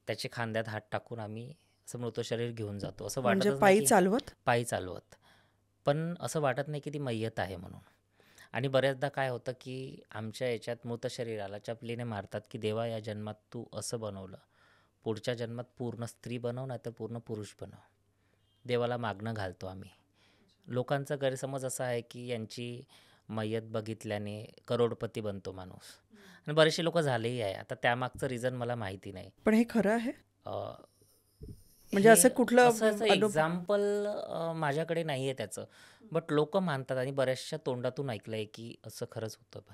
त्याचे खांद्यात हात टाकून आम्ही असं मृत शरीर घेऊन जातो. असं म्हणजे वाटतच नाही पायी की चालवत? पायी चालवत. पण असं वाटत नाही की ती मय्यत आहे म्हणून. आणि बऱ्याचदा काय होतं की आमच्या याच्यात मृत शरीराला चपलीने मारतात की देवा या जन्मात तू असं बनवलं, पुढच्या जन्मात पूर्ण स्त्री बनव नाहीतर पूर्ण पुरुष बनव. देवाला मागणं घालतो आम्ही. लोकांचा गैरसमज असा आहे की यांची मय्यत बघितल्याने करोडपती बनतो माणूस आणि बरेचसे लोक झालेही आहे. आता त्यामागचं रिझन मला माहिती नाही. पण हे खरं आहे? अ, म्हणजे हे असं कुठलं असं अनुभव? एक्झाम्पल माझ्याकडे नाही आहे त्याचं. बट लोक मानतात आणि बऱ्याचशा तोंडातून ऐकलं आहे की असं खरंच होतं बा.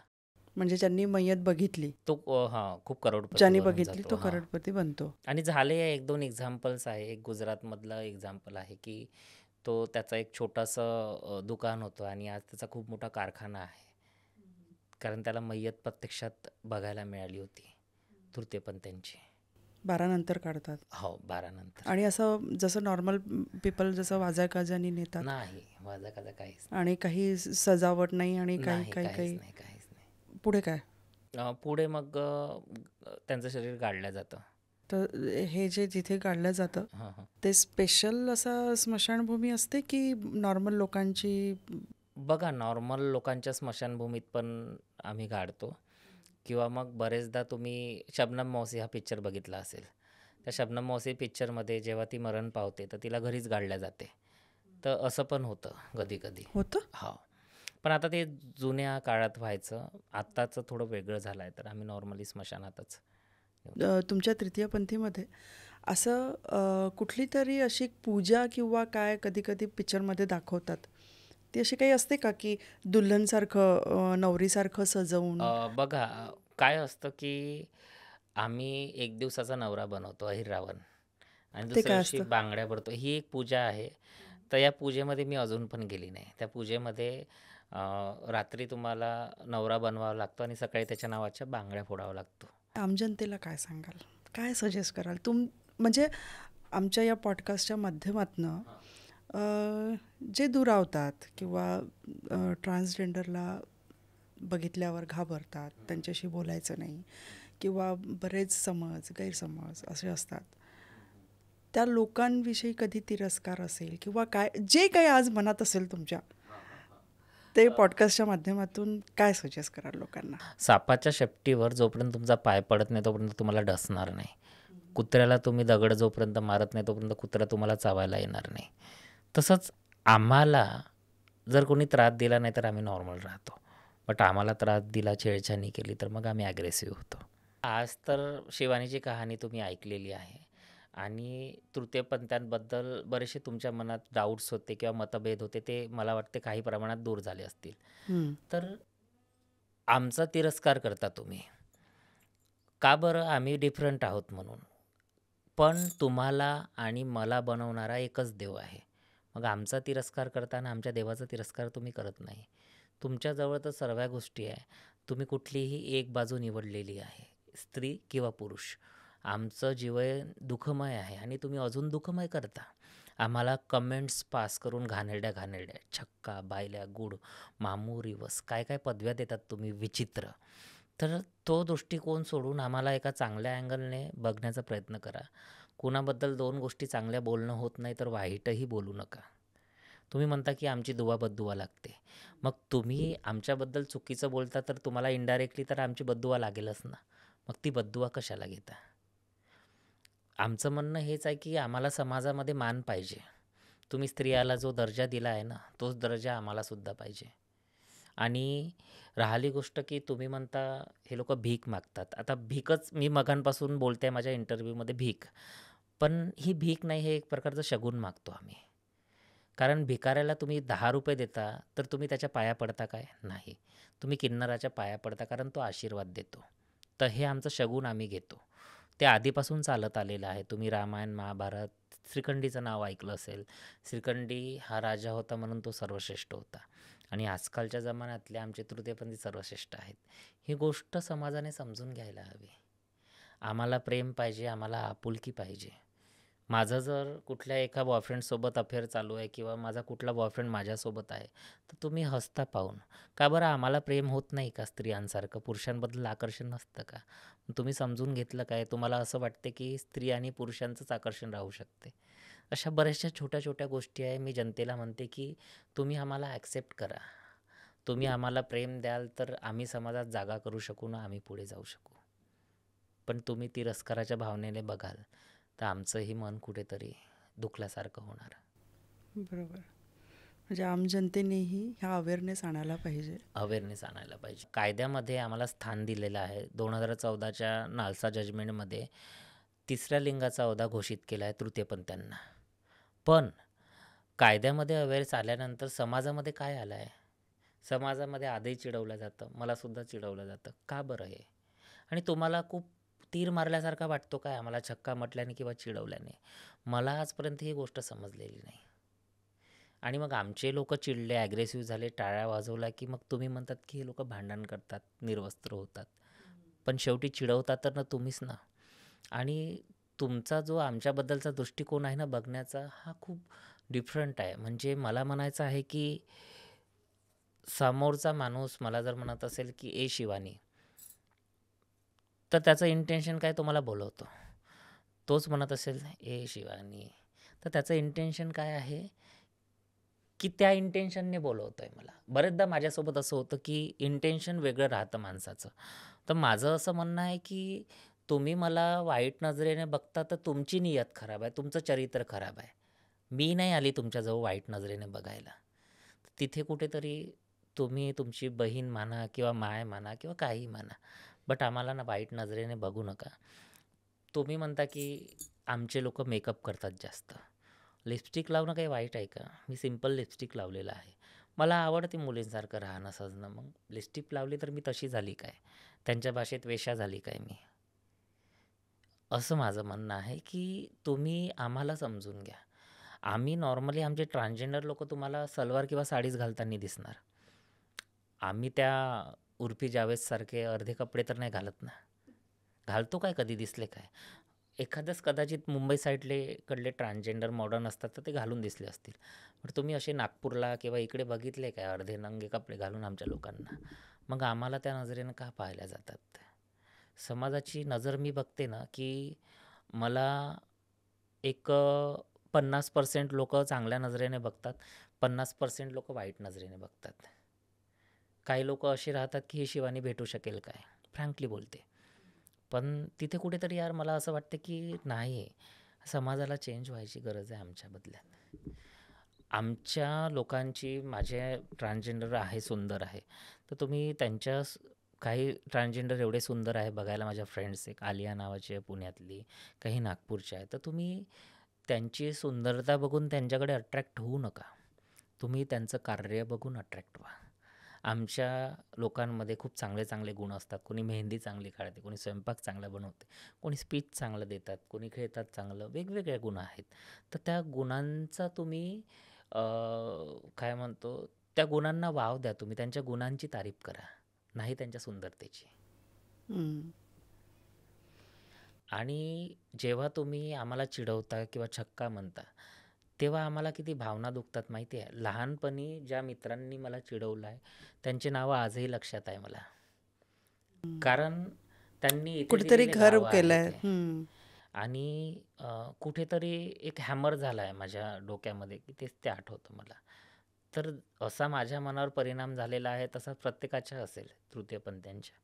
म्हणजे ज्यांनी मय्यत बघितली, तो हां, खूप करोडपती ज्यांनी बनून बघितली जातो. तो हां. करोडपती बनतो. आणि झाले आहे 1-2 एक्झाम्पल्स आहे. एक गुजरातमधलं एक्झाम्पल आहे की तो त्याचा एक छोटंसं दुकान होतं आणि आज त्याचा खूप मोठा कारखाना आहे. कारण त्याला मय्यत प्रत्यक्षात बघायला मिळाली होती तृतीयपंथींची. 12 नंतर काढतात. हो, 12 नंतर. आणि असं जसं नॉर्मल पीपल जसं वाजा-गाजानी नेतात नाही, माझा काचा काहीच आणि काही सजावट नाही आणि काही नाही, काही काहीच काही नाही, काहीच नाही. पुढे काय? पुढे मग त्यांचं शरीर गाडलं जातं. तर हे जे जिथे काढलं जातं हां, हां. ते स्पेशल असा स्मशानभूमी असते की नॉर्मल लोकांची? बघा नॉर्मल लोकांच्या स्मशानभूमीत पण आम्ही गाडतो किंवा मग बरेचदा तुम्ही शबनम मौसी हा पिक्चर बघितला असेल. त्या शबनम मौसी पिक्चरमध्ये जेव्हा ती मरण पावते तर तिला घरीच गाडल्या जाते. तर असं पण होतं कधी-कधी. होतं? हो. पण आता ते जुन्या काळात व्हायचं. आत्ताचं थोडं वेगळं झालं आहे तर आम्ही नॉर्मली स्मशानातच. तुमच्या तृतीयपंथीमध्ये असं कुठली तरी अशी पूजा किंवा काय कधी-कधी पिक्चरमध्ये दाखवतात. ती अशी काही असते का की दुल्हनसारखं नवरीसारखं सजवून? बघा काय असतं की आम्ही 1 दिवसाचा नवरा बनवतो अहिर-रावण आणि ते दुसऱ्या काय दिवशी असतं? बांगड्या भरतो. ही एक पूजा आहे. तर या पूजेमध्ये मी अजून पण गेली नाही. त्या पूजेमध्ये अ, रात्री तुम्हाला नवरा बनवावा लागतो आणि सकाळी त्याच्या नावाच्या बांगड्या फोडाव्या लागतो. आम जनतेला काय सांगाल? काय सजेस्ट कराल? म्हणजे आमच्या या पॉडकास्टच्या माध्यमातनं जे दुरावतात किंवा ट्रान्सजेंडरला बघितल्यावर घाबरतात, त्यांच्याशी बोलायचं नाही किंवा बरेच गैरसमज असे असतात. त्या लोकांविषयी कधी तिरस्कार असेल किंवा काय जे काही आज मनात असेल तुमच्या, ते पॉडकास्टच्या माध्यमातून काय सजेस्ट कराल लोकांना? सापाच्या शेपटीवर जोपर्यंत तुमचा पाय पडत नाही तोपर्यंत तुम्हाला डसणार नाही. कुत्र्याला तुम्ही दगड जोपर्यंत मारत नाही तोपर्यंत कुत्रा तुम्हाला चावायला येणार नाही. तसंच आम्हाला जर कोणी त्रास दिला नाही तर आम्ही नॉर्मल राहतो. बट आम्हाला त्रास दिला, छेडछाणी केली तर मग आम्ही ॲग्रेसिव्ह होतो. आज तर शिवानीची कहाणी तुम्ही ऐकलेली आहे आणि तृतीयपंथींबद्दल बरेचसे तुमच्या मनात डाऊट्स होते किंवा मतभेद होते ते मला वाटते काही प्रमाणात दूर झाले असतील. हं. तर आमचा तिरस्कार करता तुम्ही. का बरं? आम्ही डिफरंट आहोत म्हणून. पण तुम्हाला आणि मला बनवणारा एकच देव आहे. मग आमचा तिरस्कार करताना आमच्या देवाचा तिरस्कार तुम्ही करत नाही. तुमच्याजवळ तर सर्व गोष्टी आहे. तुम्ही कुठलीही एक बाजू निवडलेली आहे, स्त्री किंवा पुरुष. आमचं जीवन दुःखमय आहे आणि तुम्ही अजून दुःखमय करता. आम्हाला कमेंट्स पास करून घाणेरड्या, छक्का, बायल्या, गुड, मामू, रिवस काय पदव्या देतात तुम्ही विचित्र. तर तो दृष्टिकोन सोडून आम्हाला एका चांगल्या अँगलने बघण्याचा प्रयत्न करा. कुणाबद्दल 2 गोष्टी चांगल्या बोलणं होत नाही तर वाईटही बोलू नका. तुम्ही म्हणता की आमची दुवा-बद्दुवा लागते. मग तुम्ही आमच्याबद्दल चुकीचं बोलता तर तुम्हाला इनडायरेक्टली तर आमची बद्दुवा लागेलच ना. मग ती बद्दुवा कशाला घेता? आमचं म्हणणं हेच आहे, की आम्हाला समाजामध्ये मान पाहिजे. तुम्ही स्त्रियाला जो दर्जा दिला आहे ना, तोच दर्जा आम्हालासुद्धा पाहिजे. आणि राहिली गोष्ट, की तुम्ही म्हणता हे लोकं भीक मागतात. आता भीकच मी मघांपासून बोलते माझ्या इंटरव्ह्यूमध्ये भीक. पण ही भीक नाही, हे एक प्रकारचं शगुन मागतो आम्ही. कारण भिकाऱ्याला तुम्ही ₹10 देता, तर तुम्ही त्याच्या पाया पडता काय? नाही. तुम्ही किन्नराच्या पाया पडता, कारण तो आशीर्वाद देतो. तर हे आमचं शगुन आम्ही घेतो. ते आधीपासून चालत आलेलं आहे. तुम्ही रामायण, महाभारत, श्रीखंडीचं नाव ऐकलं असेल. श्रीखंडी हा राजा होता म्हणून तो सर्वश्रेष्ठ होता. आणि आजकालच्या जमान्यातले आमचे तृतीयपंथी सर्वश्रेष्ठ आहेत. ही गोष्ट समाजाने समजून घ्यायला हवी. आम्हाला प्रेम पाहिजे, आम्हाला आपुलकी पाहिजे. माझं जर कुठल्या एका बॉयफ्रेंडसोबत अफेअर चालू आहे किंवा माझा कुठला बॉयफ्रेंड माझ्यासोबत आहे, तर तुम्ही हसता पाहून. का बरं आम्हाला प्रेम होत नाही का स्त्रियांसारखं? पुरुषांबद्दल आकर्षण नसतं का? तुम्ही समजून घेतलं काय? तुम्हाला असं वाटते की स्त्री आणि पुरुषांचंच आकर्षण राहू शकते. अशा बऱ्याचशा छोट्या-छोट्या गोष्टी आहे. मी जनतेला म्हणते की तुम्ही आम्हाला ॲक्सेप्ट करा. तुम्ही आम्हाला प्रेम द्याल, तर आम्ही समाजात जागा करू शकू ना, आम्ही पुढे जाऊ शकू. पण तुम्ही तिरस्काराच्या भावनेने बघाल, तर आमचंही मन कुठेतरी दुखल्यासारखं होणार. बरोबर. म्हणजे आम जनतेनेही ह्या अवेअरनेस आणायला पाहिजे. अवेअरनेस आणायला पाहिजे. कायद्यामध्ये आम्हाला स्थान दिलेलं आहे. 2014च्या नालसा जजमेंटमध्ये तिसऱ्या लिंगाचा अवधा घोषित केला आहे तृतीयपंथीयांना. पण कायद्यामध्ये अवेअरनेस आल्यानंतर समाजामध्ये काय आलं आहे? समाजामध्ये आजही चिडवलं जातं. मलासुद्धा चिडवलं जातं. का बरं हे? आणि तुम्हाला खूप तीर मारल्यासारखा वाटतो काय आम्हाला छक्का म्हटल्याने किंवा चिडवल्याने? मला आजपर्यंत ही गोष्ट समजलेली नाही. आणि मग आमचे लोकं चिडले, ॲग्रेसिव्ह झाले, टाळ्या वाजवल्या, की मग तुम्ही म्हणतात, की हे लोकं भांडण करतात, निर्वस्त्र होतात. पण शेवटी चिडवता तर ना तुम्हीच ना. आणि तुमचा जो आमच्याबद्दलचा दृष्टिकोन आहे ना बघण्याचा, हा खूप डिफरंट आहे. म्हणजे मला म्हणायचं आहे, की समोरचा माणूस मला जर म्हणत असेल, की "ए शिवानी", तर त्याचं इंटेन्शन काय तो मला बोलवतो. तोच म्हणत असेल, "ए शिवानी", तर त्याचं इंटेन्शन काय आहे, की त्या इंटेन्शनने बोलवतोय मला. बरेचदा माझ्यासोबत असं होतं, की इंटेन्शन वेगळं राहतं माणसाचं. तर माझं असं म्हणणं आहे, की तुम्ही मला वाईट नजरेने बघता, तर तुमची नियत खराब आहे, तुमचं चरित्र खराब आहे. मी नाही आली तुमच्याजवळ वाईट नजरेने बघायला. तिथे कुठेतरी तुम्ही तुमची बहीण माना किंवा माय माना किंवा काहीही माना, बट आम्हाला ना वाईट नजरेने बघू नका. तुम्ही म्हणता, की आमचे लोकं मेकअप करतात जास्त. लिपस्टिक लावणं काही वाईट आहे का? मी सिंपल लिपस्टिक लावलेलं आहे. मला आवडते मुलींसारखं राहणं, सजणं. मग लिपस्टिक लावली तर मी तशी झाली काय? त्यांच्या भाषेत वेश्या झाली काय मी? असं माझं म्हणणं आहे, की तुम्ही आम्हाला समजून घ्या. आम्ही नॉर्मली आमचे ट्रान्सजेंडर लोकं तुम्हाला सलवार किंवा साडीच घालताना दिसणार. आम्ही त्या उर्फी जावेदसारखे अर्धे कपडे तर नाही घालत ना. घालतो काय, कधी दिसले काय? एखादंच कदाचित मुंबई कडले ट्रान्सजेंडर मॉडर्न असतात, तर ते घालून दिसले असतील. पण तुम्ही असे नागपूरला किंवा इकडे बघितले काय अर्धे नंगे कपडे घालून आमच्या लोकांना? मग आम्हाला त्या नजरेनं का पाहिल्या जातात? समाजाची नजर मी बघते ना, की मला एक 50% लोकं चांगल्या नजरेने बघतात, 50% लोकं वाईट नजरेने बघतात. काही लोकं अशी राहतात, की ही शिवानी भेटू शकेल काय? फ्रँकली बोलते. पण तिथे कुठेतरी यार मला असं वाटतं, की नाही, समाजाला चेंज व्हायची गरज आहे आमच्या बदल्यात. आमच्या लोकांची माझे ट्रान्सजेंडर आहे, सुंदर आहे. तर तुम्ही काही ट्रान्सजेंडर एवढे सुंदर आहे बघायला. माझ्या फ्रेंड्स, एक आलिया नावाची आहे पुण्यातली, काही नागपूरच्या आहे. तर तुम्ही त्यांची सुंदरता बघून त्यांच्याकडे अट्रॅक्ट होऊ नका. तुम्ही त्यांचं कार्य बघून अट्रॅक्ट व्हा. आमच्या लोकांमध्ये खूप चांगले-चांगले गुण असतात. कोणी मेहंदी चांगली काढते, कोणी स्वयंपाक चांगला बनवते, कोणी स्पीच चांगलं देतात, कोणी खेळतात चांगलं, वेगवेगळे गुण आहेत. तर त्या गुणांचा तुम्ही काय म्हणतो, त्या गुणांना वाव द्या तुम्ही. त्यांच्या गुणांची तारीफ करा, नाही त्यांच्या सुंदरतेची. हं. आणि जेव्हा तुम्ही आम्हाला चिडवता किंवा छक्का म्हणता, तेव्हा आम्हाला किती भावना दुखतात माहिती आहे. लहानपणी ज्या मित्रांनी मला चिडवलं आहे, त्यांची नावं आजही लक्षात आहे मला. कारण त्यांनी इथे कुठेतरी दिलेले घर घाव आहे केलंय. ते. हं. आणि कुठेतरी एक हॅमर झाला आहे माझ्या डोक्यामध्ये, की तेच ते आठवतं मला. तर असा माझ्या मनावर परिणाम झालेला आहे, तसा प्रत्येकाच्या असेल तृतीयपंथीयांच्या.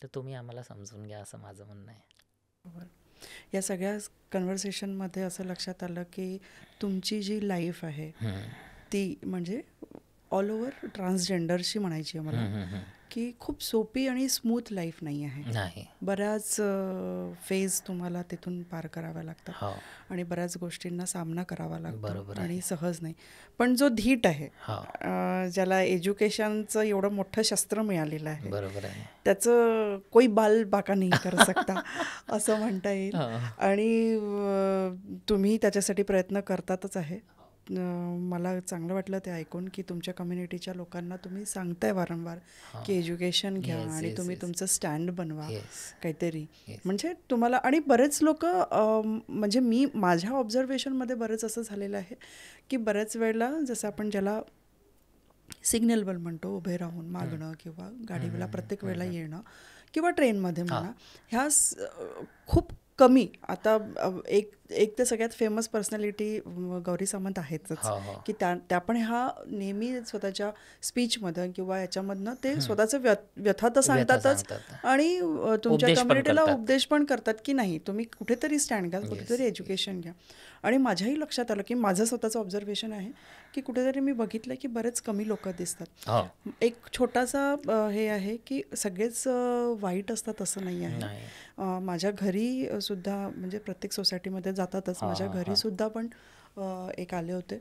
तर तुम्ही आम्हाला समजून घ्या, असं माझं म्हणणं आहे. बरोबर. या सगळ्या कन्व्हर्सेशनमध्ये असं लक्षात आलं की तुमची जी लाईफ आहे ती म्हणजे ऑल ओव्हर ट्रान्सजेंडरशी म्हणायची आहे मला, की खूप सोपी आणि स्मूथ लाईफ नाही आहे. नाही. बऱ्याच फेज तुम्हाला तिथून पार कराव्या लागतात हो, आणि बऱ्याच गोष्टींना सामना करावा लागतो बरोबर आणि आहे. सहज नाही. पण जो धीट आहे, हो, ज्याला एज्युकेशनचं एवढं मोठं शस्त्र मिळालेलं आहे, बरोबर आहे. त्याचं कोई बाल बाका नाही कर सकता असं म्हणता येईल. हो, आणि तुम्ही त्याच्यासाठी प्रयत्न करतातच आहे. मला चांगलं वाटलं ते ऐकून की तुमच्या कम्युनिटीच्या लोकांना तुम्ही सांगताय वारंवार की एज्युकेशन घ्या Yes, आणि yes, तुम्ही yes. तुमचं स्टँड बनवा येस, काहीतरी. येस. म्हणजे तुम्हाला आणि बरेच लोक म्हणजे मी माझ्या ऑब्झर्वेशनमध्ये बरंच असं झालेलं आहे की बऱ्याच वेळेला जसं आपण ज्याला सिग्नलबल म्हणतो, उभे राहून मागणं किंवा गाडीला प्रत्येक वेळेला येणं किंवा ट्रेनमध्ये म्हणा, ह्या खूप कमी आता एक तर सगळ्यात फेमस पर्सनॅलिटी गौरी सामंत आहेतच हो, हो. की त्या पण ह्या नेहमी स्वतःच्या स्पीचमधून किंवा याच्यामधनं ते स्वतःचं व्यथा तर सांगतातच सांगतात. आणि तुमच्या उपदेश पण कम्युनिटीला करतात. उपदेश पण करतात की नाही तुम्ही कुठेतरी स्टँड घ्या, Yes, कुठेतरी एज्युकेशन घ्या. आणि माझ्याही लक्षात आलं की माझं स्वतःचं ऑब्झर्वेशन आहे की कुठेतरी मी बघितलं की बरेच कमी लोक दिसतात. हो, एक छोटासा हे आहे की सगळेच वाईट असतात असं नाही आहे. नाही. माझ्या घरी सुद्धा म्हणजे प्रत्येक सोसायटीमध्ये जातातच. हा, माझ्या हा, घरी हा. सुद्धा पण एक आले होते.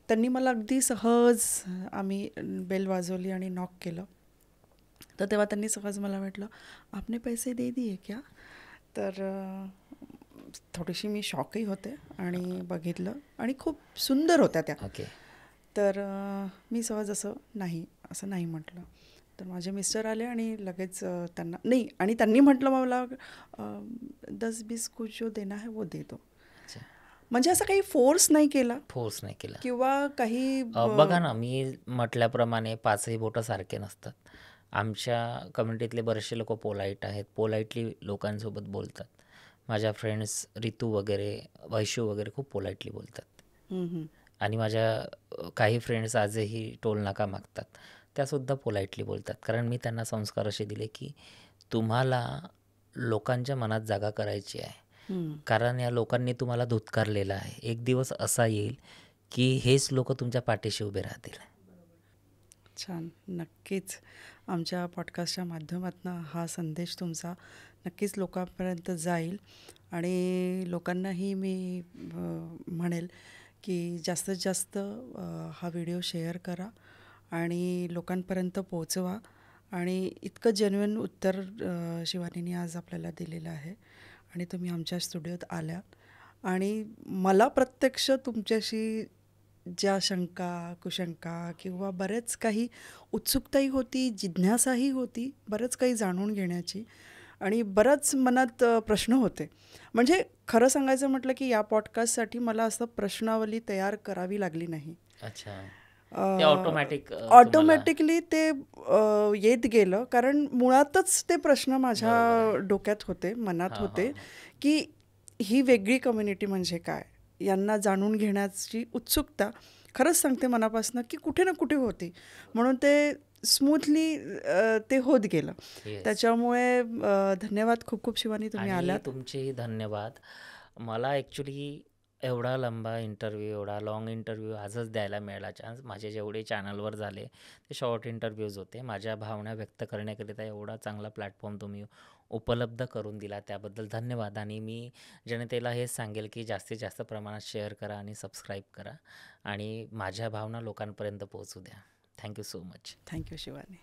त्यांनी मला अगदी सहज आम्ही बेल वाजवली आणि नॉक केलं. तर तेव्हा त्यांनी सहज मला म्हटलं, आपने पैसे दे दिए क्या? तर थोडीशी मी शॉकही होते आणि बघितलं आणि खूप सुंदर होत्या त्या. ओके. तर मी सहज असं नाही म्हटलं. तर माझे मिस्टर आले आणि लगेच त्यांना नाही आणि त्यांनी म्हटलं मला 10-20 कुछ जो देना है वो दे दो. अच्छा. म्हणजे असं काही फोर्स नाही केला फोर्स नाही केला. किंवा काही बघा ना, मी म्हटल्याप्रमाणे पाचही बोटं सारखे नसतात. आमच्या कम्युनिटीतले बरेचसे लोक पोलाईट आहेत. पोलाईटली लोकांसोबत बोलतात. माझ्या फ्रेंड्स रितू वगैरे, वैशू वगैरे खूप पोलाईटली बोलतात. आणि माझ्या काही फ्रेंड्स आजही टोल नाका मागतात. त्यासुद्धा पोलाईटली बोलतात. कारण मी त्यांना संस्कार असे दिले की तुम्हाला लोकांच्या मनात जागा करायची आहे. कारण या लोकांनी तुम्हाला धुतकारलेलं आहे. एक दिवस असा येईल की हेच लोक तुमच्या पाठीशी उभे राहतील. छान. नक्कीच आमच्या पॉडकास्टच्या माध्यमातून हा संदेश तुमचा नक्कीच लोकांपर्यंत जाईल आणि लोकांनाही मी म्हणेल की जास्तीत जास्त हा व्हिडिओ शेअर करा आणि लोकांपर्यंत पोहोचवा. आणि इतकं जेन्युइन उत्तर शिवानीने आज आपल्याला दिलेलं आहे आणि तुम्ही आमच्या स्टुडिओत आल्यात आणि मला प्रत्यक्ष तुमच्याशी ज्या शंका, कुशंका किंवा बरेच काही उत्सुकताही होती, जिज्ञासाही होती, बरंच काही जाणून घेण्याची आणि बराच मनात प्रश्न होते. म्हणजे खरं सांगायचं म्हटलं की या पॉडकास्टसाठी मला असं प्रश्नावली तयार करावी लागली नाही. अच्छा. ते ऑटोमॅटिक ऑटोमॅटिकली ते येत गेलं कारण मुळातच ते प्रश्न माझ्या डोक्यात होते, मनात होते की ही वेगळी कम्युनिटी म्हणजे काय, यांना जाणून घेण्याची उत्सुकता खरंच सांगते मनापासून की कुठे ना कुठे होती. म्हणून ते स्मूथली ते होत गेलं. त्याच्यामुळे धन्यवाद खूप खूप शिवानी, तुम्ही आणि आलात. तुमचेही धन्यवाद. मला ॲक्च्युली एवढा लंबा इंटरव्ह्यू, एवढा लाँग इंटरव्ह्यू आजच द्यायला मिळाला चान्स. माझे जेवढे चॅनलवर झाले ते शॉर्ट इंटरव्ह्यूज होते. माझ्या भावना व्यक्त करण्याकरिता एवढा चांगला प्लॅटफॉर्म तुम्ही उपलब्ध करून दिला त्याबद्दल धन्यवाद. आणि मी जनतेला हेच सांगेल की जास्तीत जास्त प्रमाणात शेअर करा आणि सबस्क्राईब करा आणि माझ्या भावना लोकांपर्यंत पोहोचू द्या. Thank you so much. Thank you Shivani.